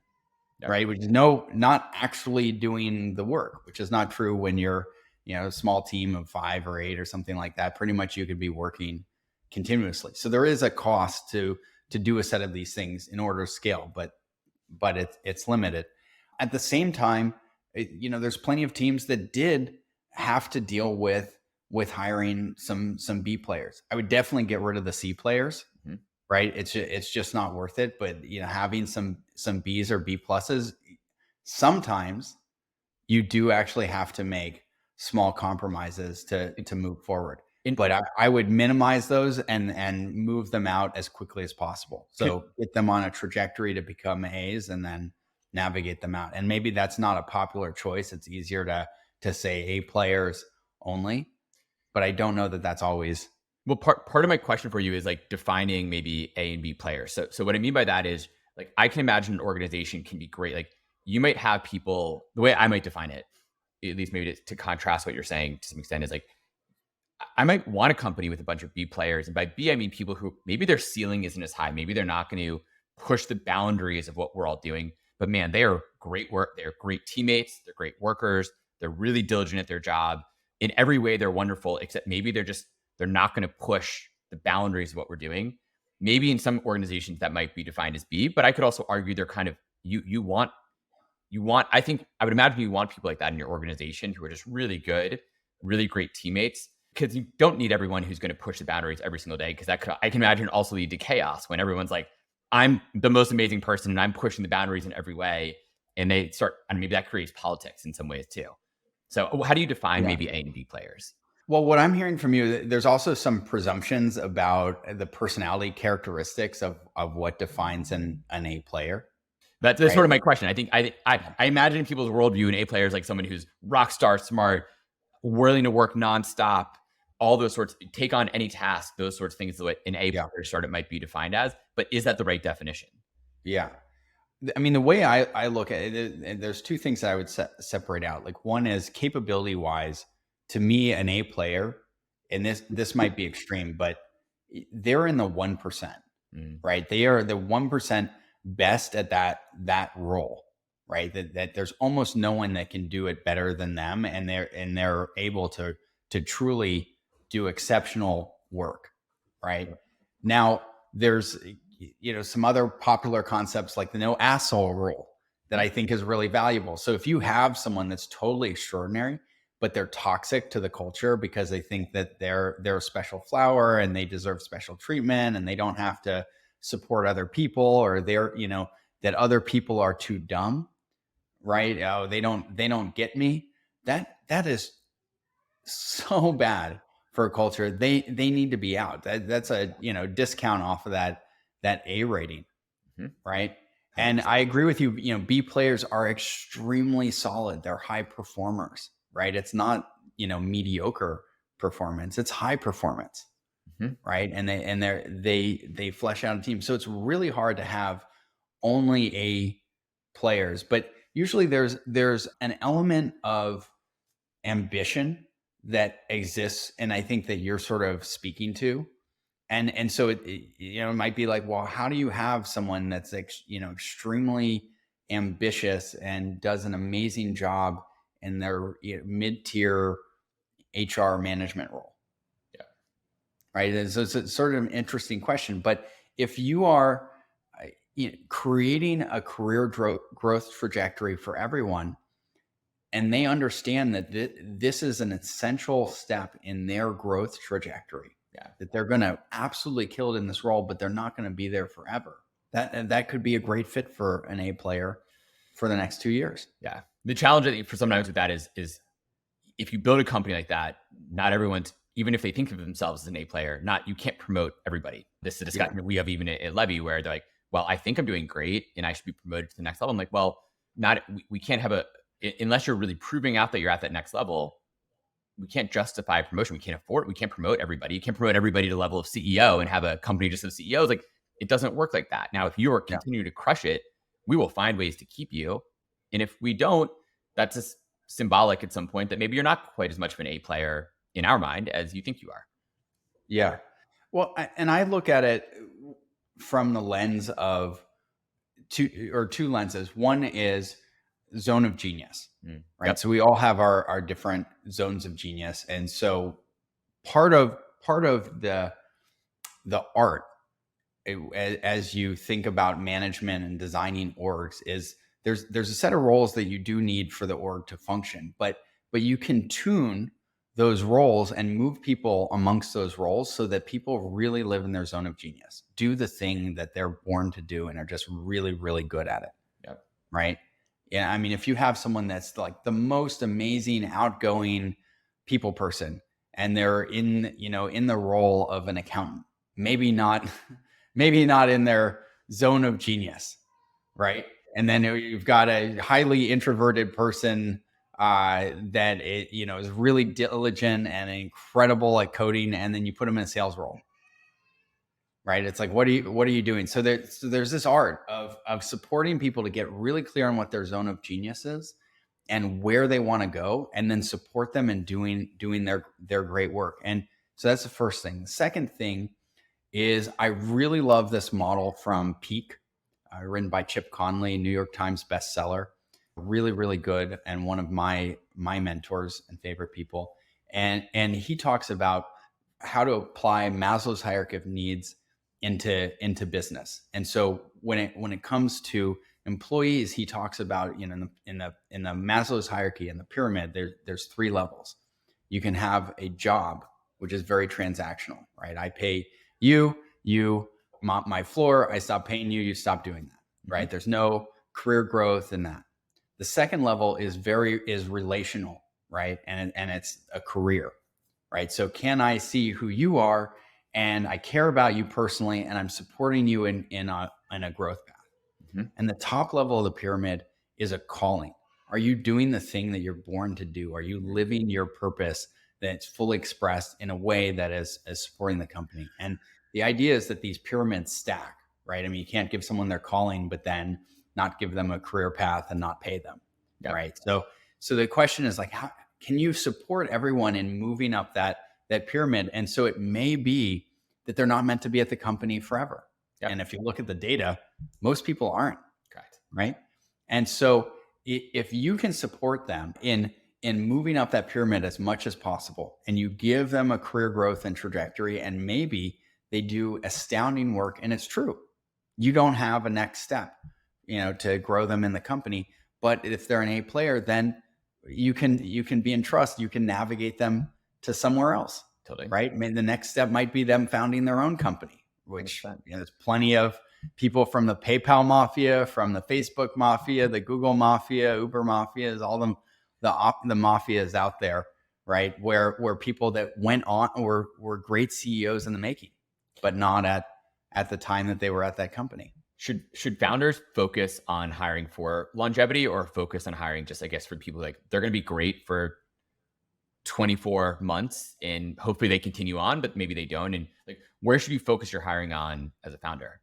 Yep. Right. Which is not actually doing the work, which is not true when you're, a small team of 5 or 8 or something like that. Pretty much you could be working continuously. So there is a cost to do a set of these things in order to scale, but it's limited. At the same time, there's plenty of teams that did have to deal with hiring some B players. I would definitely get rid of the C players. Mm-hmm. Right? It's just not worth it. But having some Bs or B pluses, sometimes you do actually have to make small compromises to move forward. But I would minimize those and move them out as quickly as possible. So get them on a trajectory to become A's, and then navigate them out. And maybe that's not a popular choice. It's easier to say A players only, but I don't know that that's always. Well, part of my question for you is like defining maybe A and B players. So what I mean by that is, like, I can imagine an organization can be great. Like, you might have people, the way I might define it, at least maybe to contrast what you're saying to some extent, is like, I might want a company with a bunch of B players. And by B, I mean people who maybe their ceiling isn't as high. Maybe they're not going to push the boundaries of what we're all doing. But man, they are great work. They're great teammates. They're great workers. They're really diligent at their job. In every way, they're wonderful, except maybe they're not going to push the boundaries of what we're doing. Maybe in some organizations that might be defined as B, but I could also argue they're kind of, you want, I think I would imagine you want people like that in your organization who are just really good, really great teammates, because you don't need everyone who's going to push the boundaries every single day. Because I can imagine also lead to chaos when everyone's like, I'm the most amazing person and I'm pushing the boundaries in every way. And they start, and maybe that creates politics in some ways too. So how do you define maybe A and B players? Well, what I'm hearing from you, there's also some presumptions about the personality characteristics of what defines an A player. That's right? Sort of my question. I think I imagine people's worldview an A player is like someone who's rock star smart, willing to work nonstop, all those sorts, take on any task, those sorts of things is what an A player startup might be defined as. But is that the right definition? Yeah. I mean, the way I look at it, there's two things that I would separate out. Like, one is capability wise, to me, an A player, and this might be extreme, but they're in the 1%, right? They are the 1% best at that role, right? That there's almost no one that can do it better than them, and they're able to truly do exceptional work, right? Now, there's some other popular concepts like the no asshole rule that I think is really valuable. So if you have someone that's totally extraordinary, but they're toxic to the culture because they think that they're a special flower and they deserve special treatment and they don't have to support other people, or that other people are too dumb, right? Oh, they don't get me. that is so bad for a culture. They need to be out. That's a discount off of that A rating, right? And I agree with you. B players are extremely solid. They're high performers, right? It's not mediocre performance. It's high performance, right? And they flesh out a team. So it's really hard to have only A players, but usually there's an element of ambition that exists, and I think that you're sort of speaking to. And so it might be like, well, how do you have someone that's extremely ambitious and does an amazing job in their mid-tier HR management role? Yeah. Right. And so it's sort of an interesting question. But if you are creating a career growth trajectory for everyone, and they understand that this is an essential step in their growth trajectory, that they're going to absolutely kill it in this role, but they're not going to be there forever. That could be a great fit for an A player for the next 2 years. Yeah. The challenge I think for sometimes with that is if you build a company like that, not everyone's, even if they think of themselves as an A player, you can't promote everybody. This is a discussion that we have even at Levy where they're like, well, I think I'm doing great and I should be promoted to the next level. I'm like, well, we can't have unless you're really proving out that you're at that next level, we can't justify promotion. We can't afford it. We can't promote everybody. You can't promote everybody to the level of CEO and have a company just of CEOs. Like, it doesn't work like that. Now, if you are continuing to crush it, we will find ways to keep you. And if we don't, that's just symbolic at some point that maybe you're not quite as much of an A player in our mind as you think you are. Yeah. Well, and I look at it from the lens of two lenses. One is zone of genius, right? Yep. So we all have our different zones of genius. And so part of the art as you think about management and designing orgs is there's a set of roles that you do need for the org to function, but you can tune those roles and move people amongst those roles so that people really live in their zone of genius, do the thing that they're born to do and are just really, really good at it. Yep. Right. Yeah. I mean, if you have someone that's like the most amazing, outgoing people person and they're in the role of an accountant, maybe not in their zone of genius. Right. And then you've got a highly introverted person that is really diligent and incredible at coding, and then you put them in a sales role, right? It's like, what are you doing? So there's this art of supporting people to get really clear on what their zone of genius is and where they want to go, and then support them in doing their great work. And so that's the first thing. The second thing is I really love this model from Peak, written by Chip Conley, New York Times bestseller. Really, really good, and one of my mentors and favorite people. And he talks about how to apply Maslow's hierarchy of needs into business. And so when it comes to employees, he talks about in the Maslow's hierarchy and the pyramid, there's 3 levels. You can have a job, which is very transactional, right? I pay you mop my floor, I stop paying you, you stop doing that, right? There's no career growth in that. The second level is relational, right? And it's a career, right? So can I see who you are, and I care about you personally, and I'm supporting you in a growth path. And the top level of the pyramid is a calling. Are you doing the thing that you're born to do? Are you living your purpose that's fully expressed in a way that is supporting the company? And the idea is that these pyramids stack, right? I mean, you can't give someone their calling, but then not give them a career path and not pay them, right? So the question is like, how can you support everyone in moving up that pyramid? And so it may be that they're not meant to be at the company forever. And if you look at the data, most people aren't. Correct. Right. And so if you can support them in moving up that pyramid as much as possible, and you give them a career growth and trajectory, and maybe they do astounding work, and it's true, you don't have a next step, to grow them in the company. But if they're an A player, then you can be in trust. You can navigate them to somewhere else. Totally. Right. I mean, the next step might be them founding their own company, which there's plenty of people from the PayPal mafia, from the Facebook mafia, the Google mafia, Uber mafia, all the mafia is out there, right? Where people that went on were great CEOs in the making, but not at the time that they were at that company. Should founders focus on hiring for longevity, or focus on hiring just, I guess, for people like they're going to be great for 24 months and hopefully they continue on, but maybe they don't? And like, where should you focus your hiring on as a founder?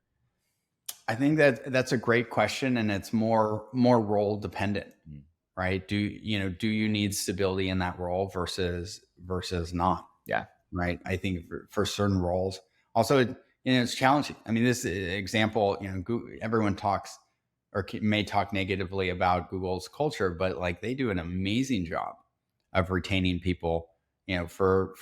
I think that's a great question, and it's more role dependent, right? Do you need stability in that role versus not? Yeah. Right. I think for certain roles, also, it's challenging. I mean, this example, Google, everyone talks or may talk negatively about Google's culture, but like they do an amazing job of retaining people, for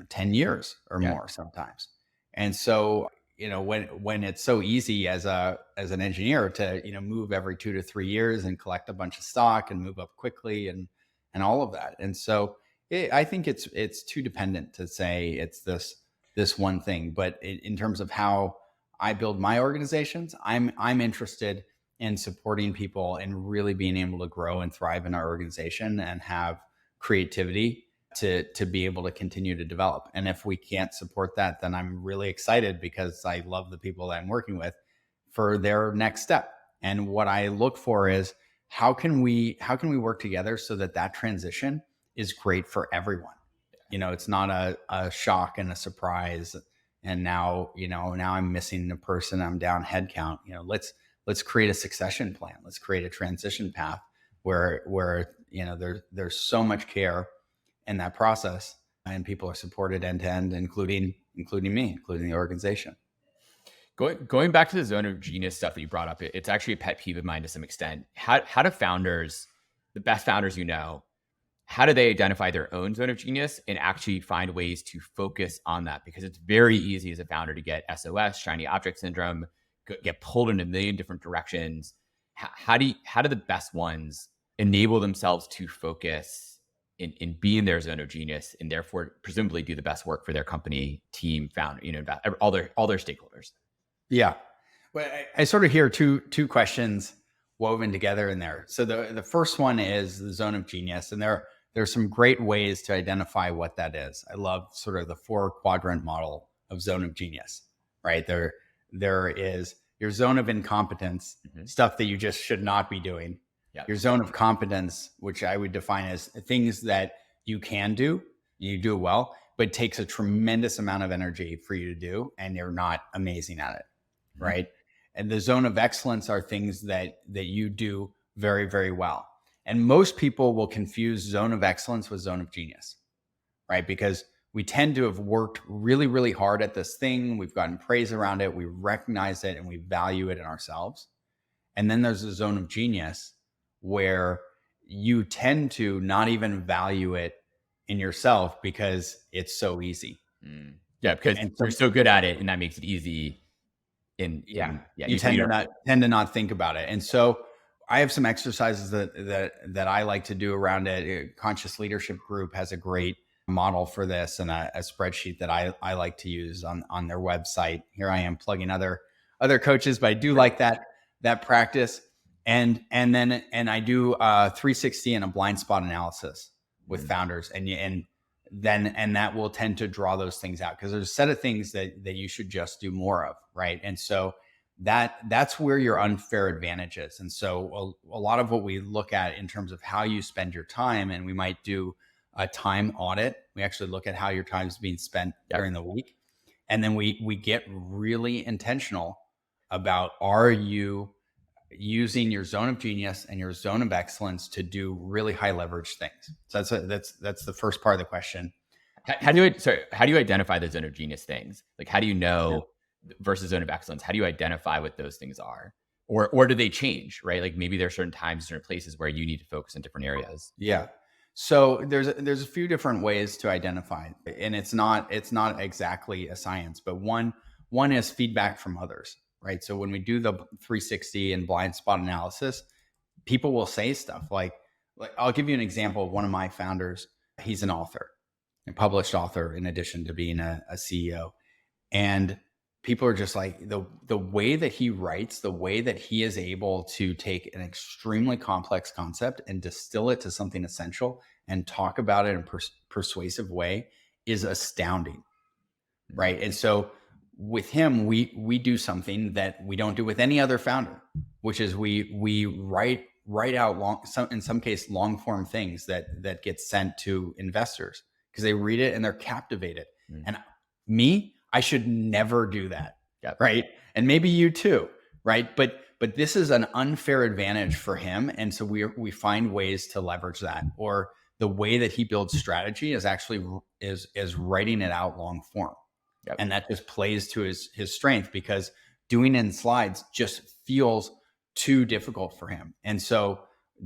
10 years or more sometimes. And so, when it's so easy as an engineer to, move every 2 to 3 years and collect a bunch of stock and move up quickly and all of that. And so I think it's too dependent to say it's this one thing. But in terms of how I build my organizations, I'm interested in supporting people and really being able to grow and thrive in our organization and have creativity to be able to continue to develop. And if we can't support that, then I'm really excited because I love the people that I'm working with for their next step. And what I look for is how can we work together so that transition is great for everyone. It's not a shock and a surprise. And now I'm missing a person, I'm down headcount. Let's create a succession plan. Let's create a transition path where there's so much care in that process, and people are supported end to end, including me, including the organization. Going back to the zone of genius stuff that you brought up, it's actually a pet peeve of mine to some extent. How do founders, the best founders how do they identify their own zone of genius and actually find ways to focus on that? Because it's very easy as a founder to get SOS, shiny object syndrome, get pulled in a million different directions. How do the best ones enable themselves to focus in be in their zone of genius, and therefore presumably do the best work for their company, team, founder, all their stakeholders? Yeah. Well, I sort of hear two questions woven together in there. So the first one is the zone of genius, and there's some great ways to identify what that is. I love sort of the 4-quadrant model of zone of genius, right? There is your zone of incompetence, stuff that you just should not be doing. Yep. Your zone of competence, which I would define as things that you can do, you do well, but it takes a tremendous amount of energy for you to do, and you're not amazing at it, right? And the zone of excellence are things that you do very, very well. And most people will confuse zone of excellence with zone of genius, right? Because we tend to have worked really, really hard at this thing. We've gotten praise around it. We recognize it and we value it in ourselves. And then there's a zone of genius where you tend to not even value it in yourself because it's so easy. Yeah, because you're so good at it, and that makes it easy. You tend to not think about it. And so I have some exercises that I like to do around it. Conscious Leadership Group has a great model for this, and a spreadsheet that I like to use on their website. Here I am plugging other coaches, but I do like that practice. And I do a 360 and a blind spot analysis with founders, and that will tend to draw those things out, because there's a set of things that you should just do more of, right? And so that's where your unfair advantage is. And so a lot of what we look at in terms of how you spend your time, and we might do a time audit. We actually look at how your time is being spent during the week, and then we get really intentional about, are you using your zone of genius and your zone of excellence to do really high leverage things? So that's the first part of the question. How do you identify the zone of genius things? Like, how do you know versus zone of excellence? How do you identify what those things are? Or do they change, right? Like maybe there are certain times, certain places where you need to focus in different areas. Yeah. So there's a few different ways to identify, and it's not exactly a science, but one is feedback from others. Right. So when we do the 360 and blind spot analysis, people will say stuff like I'll give you an example of one of my founders. He's an author, a published author, in addition to being a CEO. And people are just like the way that he writes, the way that he is able to take an extremely complex concept and distill it to something essential and talk about it in a persuasive way is astounding. Right. And so with him, we do something that we don't do with any other founder, which is we write out in some case, long form things that get sent to investors because they read it and they're captivated. And I should never do that. Yep. Right. And maybe you too. Right. But this is an unfair advantage for him. And so we find ways to leverage that. Or the way that he builds strategy is actually is writing it out long form. Yep. And that just plays to his strength because doing it in slides just feels too difficult for him. And so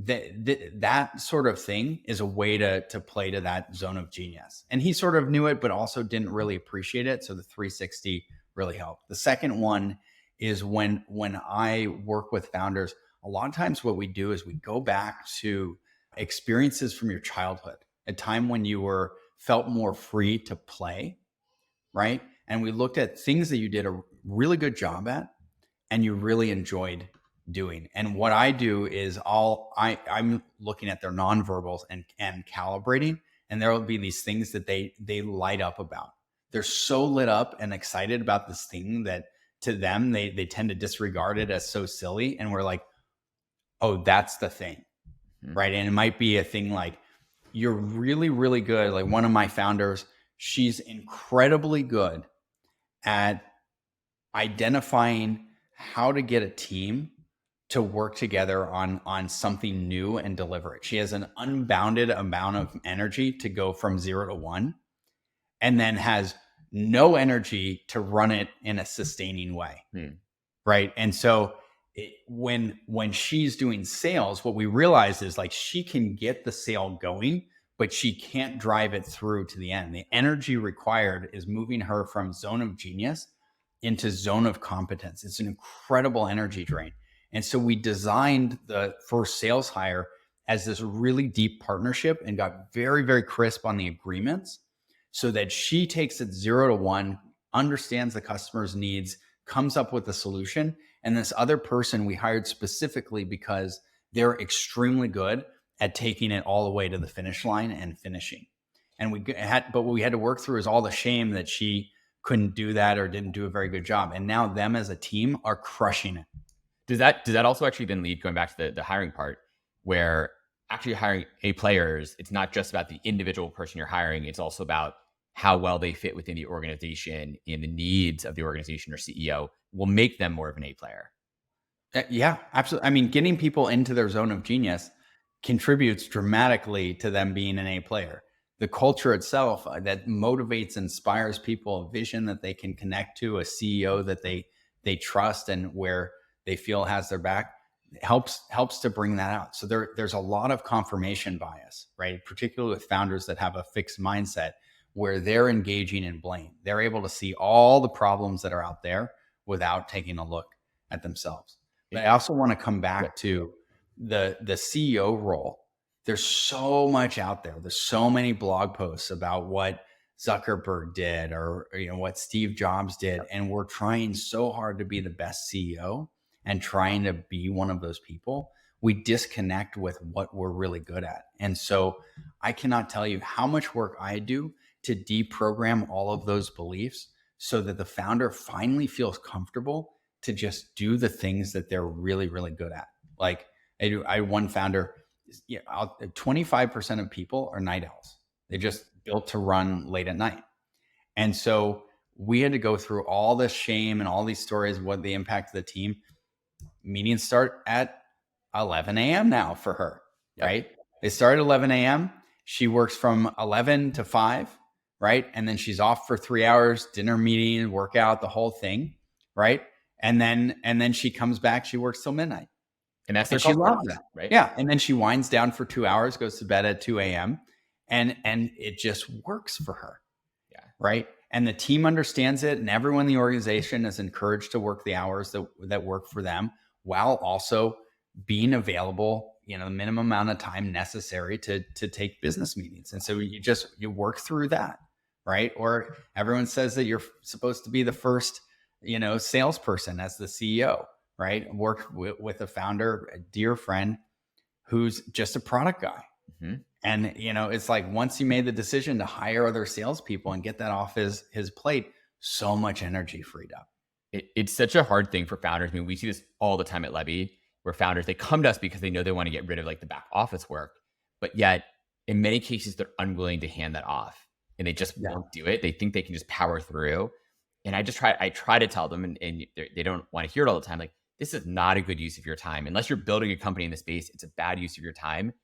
that sort of thing is a way to play to that zone of genius. And he sort of knew it, but also didn't really appreciate it. So the 360 really helped. The second one is when I work with founders, a lot of times what we do is we go back to experiences from your childhood, a time when you felt more free to play, right? And we looked at things that you did a really good job at and you really enjoyed doing. And what I do is I'm looking at their nonverbals and calibrating, and there will be these things that they light up about. They're so lit up and excited about this thing that to them, they tend to disregard it as so silly. And we're like, oh, that's the thing, right? And it might be a thing like, you're really, really good. Like one of my founders, she's incredibly good at identifying how to get a team to work together on something new and deliver it. She has an unbounded amount of energy to go from 0 to 1, and then has no energy to run it in a sustaining way. Right. And so when she's doing sales, what we realize is like she can get the sale going, but she can't drive it through to the end. The energy required is moving her from zone of genius into zone of competence. It's an incredible energy drain. And so we designed the first sales hire as this really deep partnership and got very, very crisp on the agreements so that she takes it 0 to 1, understands the customer's needs, comes up with a solution. And this other person we hired specifically because they're extremely good at taking it all the way to the finish line and finishing. And but what we had to work through is all the shame that she couldn't do that or didn't do a very good job. And now them as a team are crushing it. Does that also actually then lead, going back to the hiring part, where actually hiring A players, it's not just about the individual person you're hiring, it's also about how well they fit within the organization and the needs of the organization or CEO will make them more of an A player. Yeah, absolutely. I mean, getting people into their zone of genius contributes dramatically to them being an A player. The culture itself that motivates, inspires people, a vision that they can connect to, a CEO that they trust and where they feel has their back, helps to bring that out. So there's a lot of confirmation bias, right? Particularly with founders that have a fixed mindset where they're engaging in blame. They're able to see all the problems that are out there without taking a look at themselves. But I also want to come back to the CEO role. There's so much out there. There's so many blog posts about what Zuckerberg did or what Steve Jobs did. And we're trying so hard to be the best CEO and trying to be one of those people. We disconnect with what we're really good at. And so I cannot tell you how much work I do to deprogram all of those beliefs so that the founder finally feels comfortable to just do the things that they're really, really good at. Like I one founder, 25% of people are night owls. They just built to run late at night. And so we had to go through all this shame and all these stories, what the impact of the team. Meetings start at 11 a.m. now for her, right? They start at 11 a.m. She works from 11 to 5, right? And then she's off for 3 hours, dinner, meeting, workout, the whole thing, right? And then she comes back, she works till midnight. And that's she loves that, right? Yeah. And then she winds down for 2 hours, goes to bed at 2 a.m. And it just works for her. Yeah. Right. And the team understands it, and everyone in the organization is encouraged to work the hours that work for them while also being available, the minimum amount of time necessary to take business meetings. And so you work through that. Right. Or everyone says that you're supposed to be the first salesperson as the CEO, right? Work with a founder, a dear friend who's just a product guy. Mhm. And, it's like once he made the decision to hire other salespeople and get that off his plate, so much energy freed up. It's such a hard thing for founders. I mean, we see this all the time at Levy, where founders, they come to us because they know they want to get rid of like the back office work, but yet in many cases they're unwilling to hand that off, and they just Yeah. won't do it. They think they can just power through. And I try to tell them, and they don't want to hear it all the time. Like, this is not a good use of your time. Unless you're building a company in the space, it's a bad use of your time.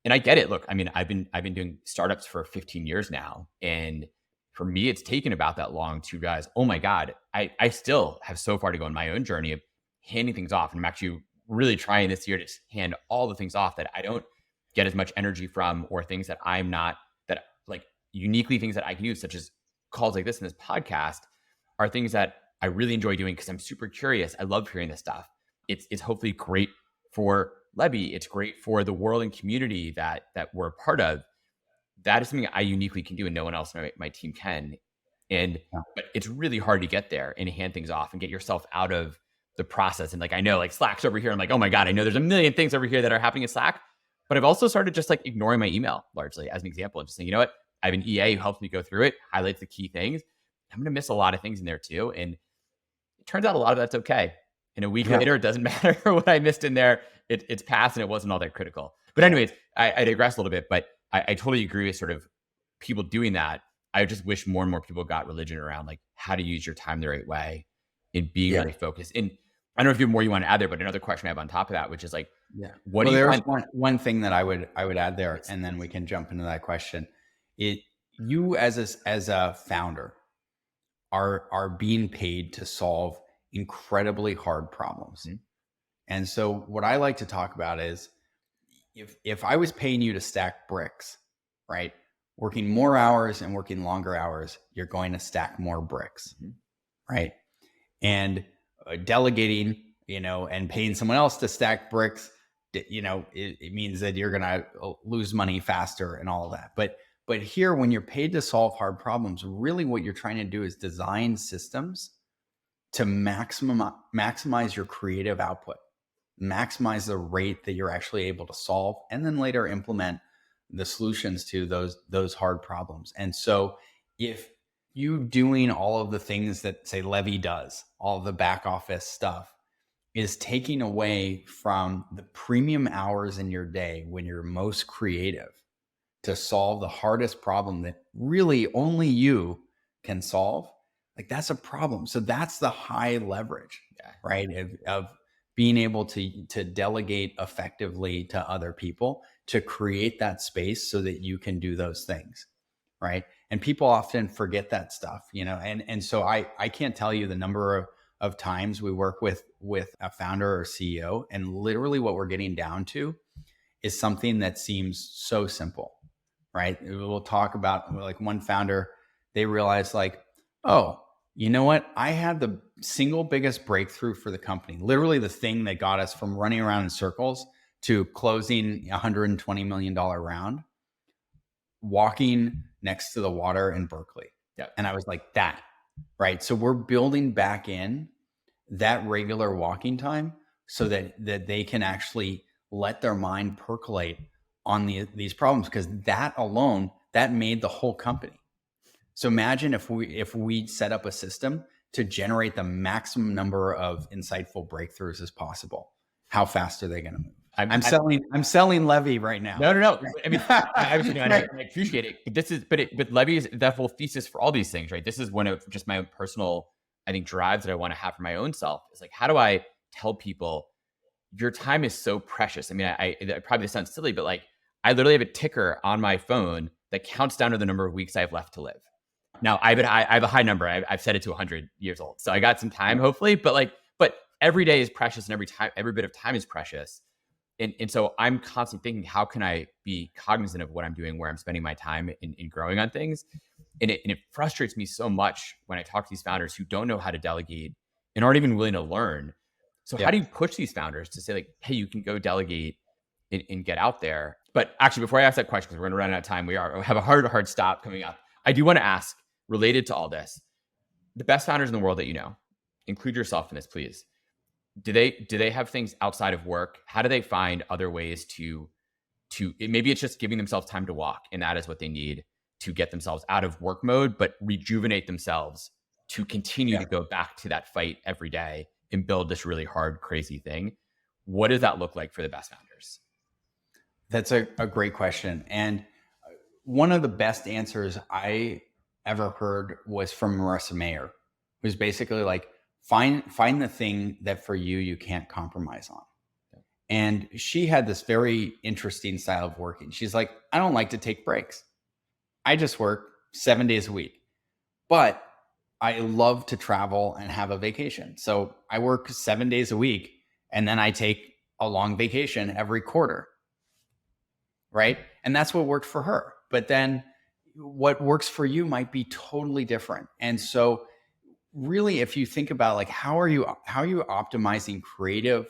And I get it. Look, I mean, I've been doing startups for 15 years now, and for me, it's taken about that long to realize, oh my God, I still have so far to go in my own journey of handing things off. And I'm actually really trying this year to just hand all the things off that I don't get as much energy from, or things that I'm not, that like uniquely things that I can use, such as calls like this and this podcast, are things that I really enjoy doing because I'm super curious. I love hearing this stuff. It's hopefully great for Levy. It's great for the world and community that we're a part of. That is something I uniquely can do, and no one else on my team can. And Yeah. but it's really hard to get there and hand things off and get yourself out of the process. And like, I know like Slack's over here. I'm like, oh my God, I know there's a million things over here that are happening in Slack. But I've also started just like ignoring my email largely as an example, and just saying, you know what? I have an EA who helps me go through it, highlights the key things. I'm going to miss a lot of things in there too. And it turns out a lot of that's okay. And a week Yeah. later, it doesn't matter what I missed in there. It's passed, and it wasn't all that critical. But anyways, I digress a little bit, but I totally agree with sort of people doing that. I just wish more and more people got religion around like how to use your time the right way and being Yeah. really focused. And I don't know if you have more you want to add there, but another question I have on top of that, which is like, Yeah. what Well, do you there's find? one thing that I would add there, and then we can jump into that question. You as a founder are being paid to solve incredibly hard problems. Mhm. And so what I like to talk about is if I was paying you to stack bricks, right? Working more hours and working longer hours, you're going to stack more bricks, Mhm. right? And delegating, and paying someone else to stack bricks, it means that you're going to lose money faster and all of that. But here, when you're paid to solve hard problems, really what you're trying to do is design systems to maximize your creative output, maximize the rate that you're actually able to solve, and then later implement the solutions to those hard problems. And so if you doing all of the things that say Levy does, all of the back office stuff, is taking away from the premium hours in your day when you're most creative to solve the hardest problem that really only you can solve, like that's a problem. So that's the high leverage, Yeah. right? Of being able to delegate effectively to other people to create that space so that you can do those things, right? And people often forget that stuff, and so I can't tell you the number of times we work with a founder or CEO, and literally what we're getting down to is something that seems so simple, right? We'll talk about like one founder, they realized like, oh, you know what? I had the single biggest breakthrough for the company, literally the thing that got us from running around in circles to closing $120 million round, walking next to the water in Berkeley. Yeah. And I was like, that, right? So we're building back in that regular walking time so that they can actually let their mind percolate on these problems, because that alone, that made the whole company. So imagine if we set up a system to generate the maximum number of insightful breakthroughs as possible. How fast are they going to move? I'm selling Levy right now. No. I mean, I appreciate it. But Levy is that whole thesis for all these things, right? This is one of just my own personal, I think, drives that I want to have for my own self. Is like, how do I tell people your time is so precious? I mean, I probably sounds silly, but like, I literally have a ticker on my phone that counts down to the number of weeks I have left to live. Now, I have a high number. I've set it to 100 years old, so I got some time, hopefully. But every day is precious, and every bit of time is precious. And so I'm constantly thinking, how can I be cognizant of what I'm doing, where I'm spending my time in growing on things? And it frustrates me so much when I talk to these founders who don't know how to delegate and aren't even willing to learn. So how do you push these founders to say like, hey, you can go delegate and get out there? But actually, before I ask that question, because we're going to run out of time, we have a hard stop coming up. I do want to ask, related to all this, the best founders in the world that you know, include yourself in this, please. Do they have things outside of work? How do they find other ways to maybe it's just giving themselves time to walk, and that is what they need to get themselves out of work mode, but rejuvenate themselves to continue Yeah. to go back to that fight every day and build this really hard, crazy thing. What does that look like for the best founders? That's a great question. And one of the best answers I ever heard was from Marissa Mayer, who's basically like, find the thing that for you can't compromise on. And she had this very interesting style of working. She's like, I don't like to take breaks. I just work 7 days a week, but I love to travel and have a vacation. So I work 7 days a week, and then I take a long vacation every quarter. Right. And that's what worked for her. But then what works for you might be totally different. And so really, if you think about like, how are you optimizing creative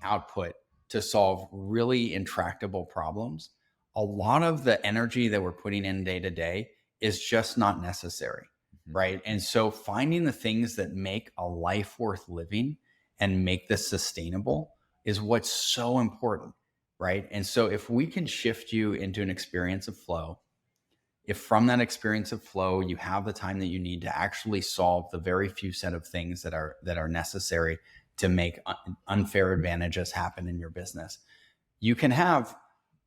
output to solve really intractable problems? A lot of the energy that we're putting in day to day is just not necessary. Right. And so finding the things that make a life worth living and make this sustainable is what's so important. Right. And so if we can shift you into an experience of flow, if from that experience of flow, you have the time that you need to actually solve the very few set of things that are necessary to make unfair advantages happen in your business, you can have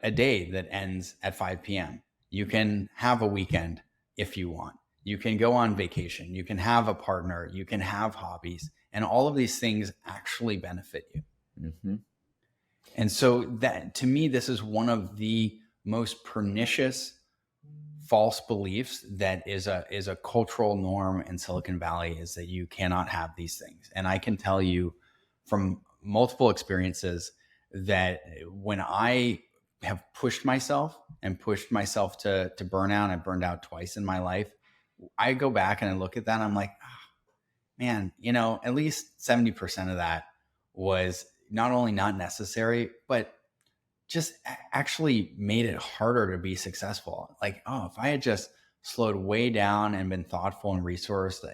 a day that ends at 5 p.m. You can have a weekend if you want. You can go on vacation. You can have a partner. You can have hobbies. And all of these things actually benefit you. Mm-hmm. And so that, to me, this is one of the most pernicious false beliefs that is a cultural norm in Silicon Valley, is that you cannot have these things. And I can tell you from multiple experiences that when I have pushed myself to burnout, I burned out twice in my life. I go back and I look at that and I'm like, oh, man, at least 70% of that was not only not necessary, but just actually made it harder to be successful. Like, oh, if I had just slowed way down and been thoughtful and resourced,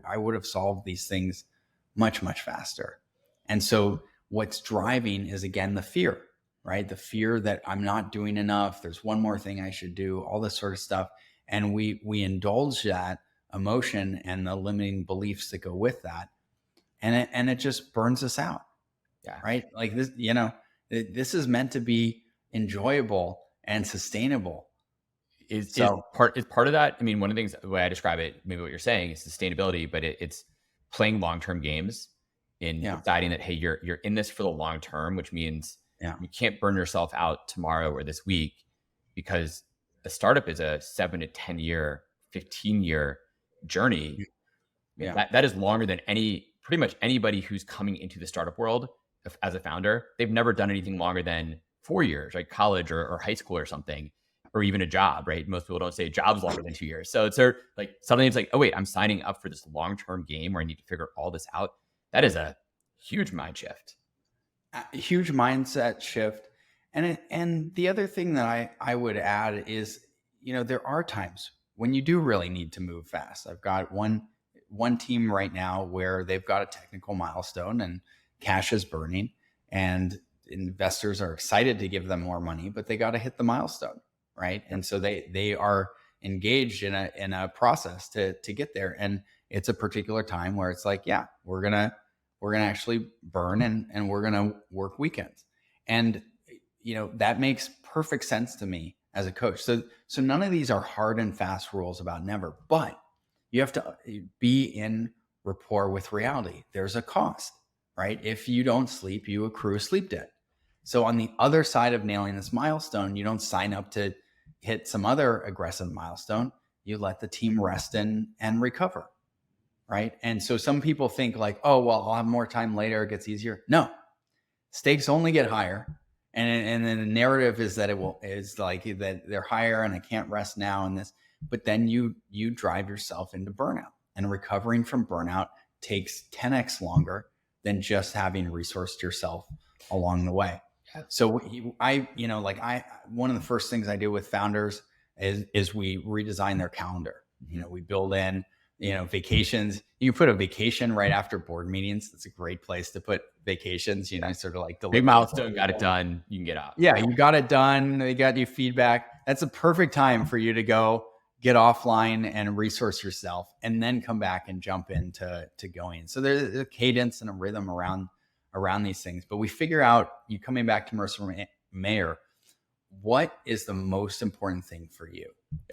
I would have solved these things much, much faster. And so what's driving is, again, the fear, right? The fear that I'm not doing enough. There's one more thing I should do, all this sort of stuff. And we indulge that emotion and the limiting beliefs that go with that. And it just burns us out. Yeah. Right. Like this, this is meant to be enjoyable and sustainable. Is part of that. I mean, one of the things, the way I describe it, maybe what you're saying is sustainability, but it's playing long-term games in deciding that, hey, you're in this for the long term, which means you can't burn yourself out tomorrow or this week, because a startup is a 7 to 10 year, 15 year journey. Yeah. That is longer than pretty much anybody who's coming into the startup world as a founder. They've never done anything longer than 4 years, like college or high school or something, or even a job, right? Most people don't say a job's longer than 2 years. So it's like suddenly it's like, oh wait, I'm signing up for this long-term game where I need to figure all this out. That is a huge mind shift. A huge mindset shift. And the other thing that I would add is, there are times when you do really need to move fast. I've got one team right now where they've got a technical milestone and cash is burning, and investors are excited to give them more money, but they got to hit the milestone, right? And so they are engaged in a process to get there. And it's a particular time where it's like, yeah, we're gonna actually burn and we're gonna work weekends. And that makes perfect sense to me as a coach. So none of these are hard and fast rules about never, but you have to be in rapport with reality. There's a cost, right? If you don't sleep, you accrue sleep debt. So on the other side of nailing this milestone, you don't sign up to hit some other aggressive milestone. You let the team rest and recover, right? And so some people think like, oh, well, I'll have more time later, it gets easier. No, stakes only get higher. And then the narrative is that is like that they're higher and I can't rest now and this, but then you drive yourself into burnout, and recovering from burnout takes 10x longer than just having resourced yourself along the way. So one of the first things I do with founders is we redesign their calendar. We build in vacations. You put a vacation right after board meetings. That's a great place to put vacations, sort of like Big milestone, got it done. You can get out. Yeah, you got it done. They got you feedback. That's a perfect time for you to go get offline and resource yourself, and then come back and jump into going. So there's a cadence and a rhythm around these things. But we figure out, you coming back to Mercer Mayer, what is the most important thing for you,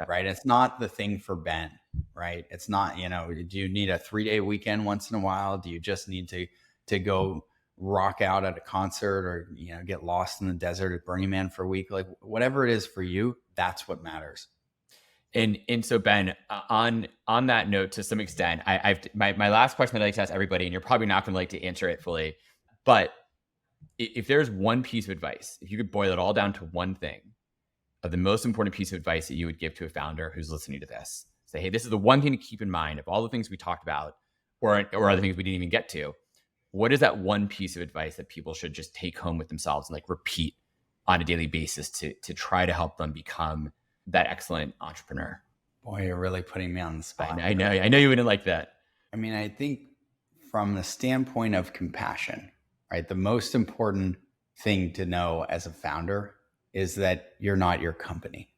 right? It's not the thing for Ben, right? It's not, do you need a 3-day weekend once in a while? Do you just need to go rock out at a concert, or, get lost in the desert at Burning Man for a week? Like, whatever it is for you, that's what matters. And so, Ben, on that note, to some extent, I've my last question that I like to ask everybody, and you're probably not going to like to answer it fully, but if there's one piece of advice, if you could boil it all down to one thing, of the most important piece of advice that you would give to a founder who's listening to this, say, hey, this is the one thing to keep in mind of all the things we talked about, or other things we didn't even get to. What is that one piece of advice that people should just take home with themselves and like repeat on a daily basis to try to help them become that excellent entrepreneur? Boy, you're really putting me on the spot. I know you wouldn't like that. I mean, I think from the standpoint of compassion, right? The most important thing to know as a founder is that you're not your company,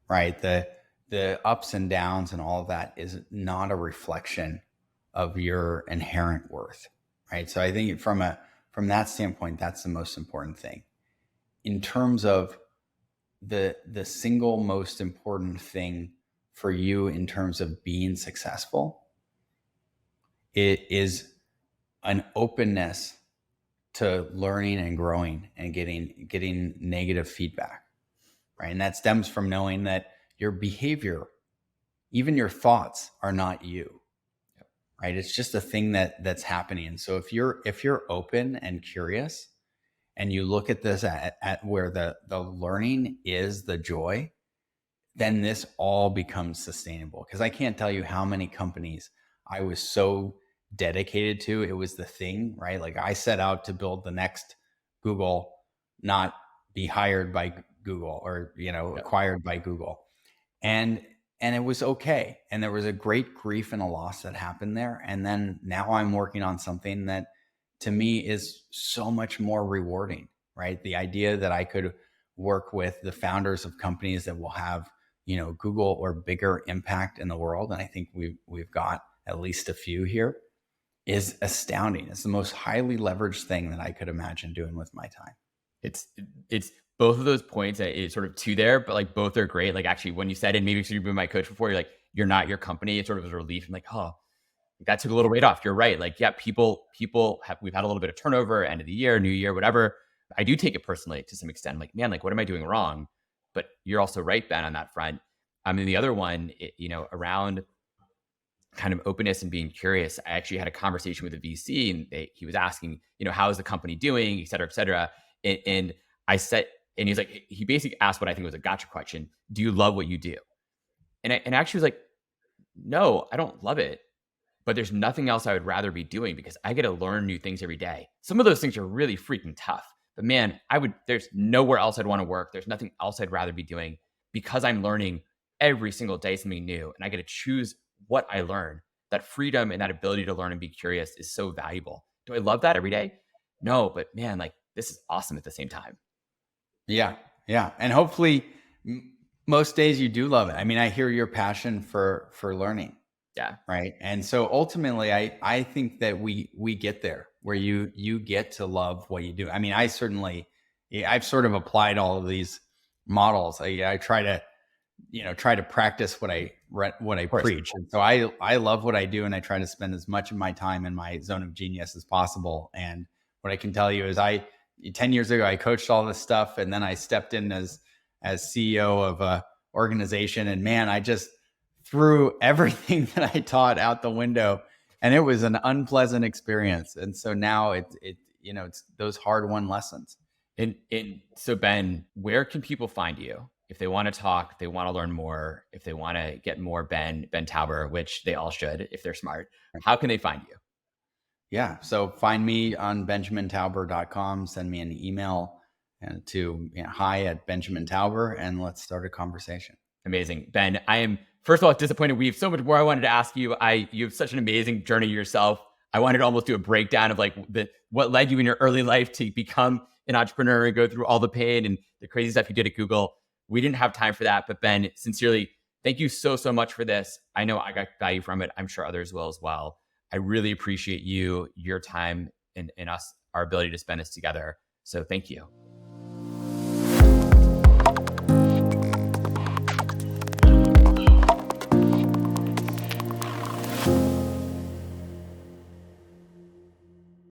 right? The ups and downs and all of that is not a reflection of your inherent worth, right? So I think from that standpoint, that's the most important thing. In terms of the single most important thing for you in terms of being successful, it is an openness to learning and growing and getting negative feedback, right? And that stems from knowing that your behavior, even your thoughts, are not you, right? It's just a thing that's happening. And so if you're open and curious, and you look at this at where the learning is the joy, then this all becomes sustainable. Because I can't tell you how many companies I was so dedicated to. It was the thing, right? Like, I set out to build the next Google, not be hired by Google or, acquired by Google. And it was okay. And there was a great grief and a loss that happened there. And then now I'm working on something that to me is so much more rewarding, right? The idea that I could work with the founders of companies that will have, Google or bigger impact in the world. And I think we've got at least a few here, is astounding. It's the most highly leveraged thing that I could imagine doing with my time. It's both of those points. It's sort of two there, but like both are great. Like, actually, when you said, and maybe because you've been my coach before, you're like, you're not your company. It sort of was a relief. I'm like, oh, that took a little weight off. You're right. Like, yeah, we've had a little bit of turnover, end of the year, new year, whatever. I do take it personally to some extent. I'm like, man, like, what am I doing wrong? But you're also right, Ben, on that front. I mean, the other one, around kind of openness and being curious. I actually had a conversation with a VC, and he was asking, how is the company doing, et cetera, et cetera. And I said, and he's like, he basically asked what I think was a gotcha question. Do you love what you do? And I actually was like, no, I don't love it, but there's nothing else I would rather be doing, because I get to learn new things every day. Some of those things are really freaking tough, but man, there's nowhere else I'd want to work. There's nothing else I'd rather be doing, because I'm learning every single day something new, and I get to choose what I learn. That freedom and that ability to learn and be curious is so valuable. Do I love that every day? No, but man, like, this is awesome at the same time. Yeah. And hopefully most days you do love it. I mean, I hear your passion for learning. Yeah. Right. And so ultimately, I think that we get there where you get to love what you do. I mean, I've sort of applied all of these models. I try to practice what I preach. And so I love what I do, and I try to spend as much of my time in my zone of genius as possible. And what I can tell you is 10 years ago, I coached all this stuff, and then I stepped in as CEO of a organization, and man, I just threw everything that I taught out the window, and it was an unpleasant experience. And so now it's those hard-won lessons. And so, Ben, where can people find you if they want to talk, if they want to learn more, if they want to get more Ben Tauber, which they all should if they're smart? How can they find you? Yeah. So find me on benjamintauber.com, send me an email to hi@benjamintauber, and let's start a conversation. Amazing. Ben, I am First of all, it's disappointing. We have so much more I wanted to ask you. You have such an amazing journey yourself. I wanted to almost do a breakdown of like what led you in your early life to become an entrepreneur and go through all the pain and the crazy stuff you did at Google. We didn't have time for that, but Ben, sincerely, thank you so much for this. I know I got value from it. I'm sure others will as well. I really appreciate you, your time, and us, our ability to spend this together. So thank you.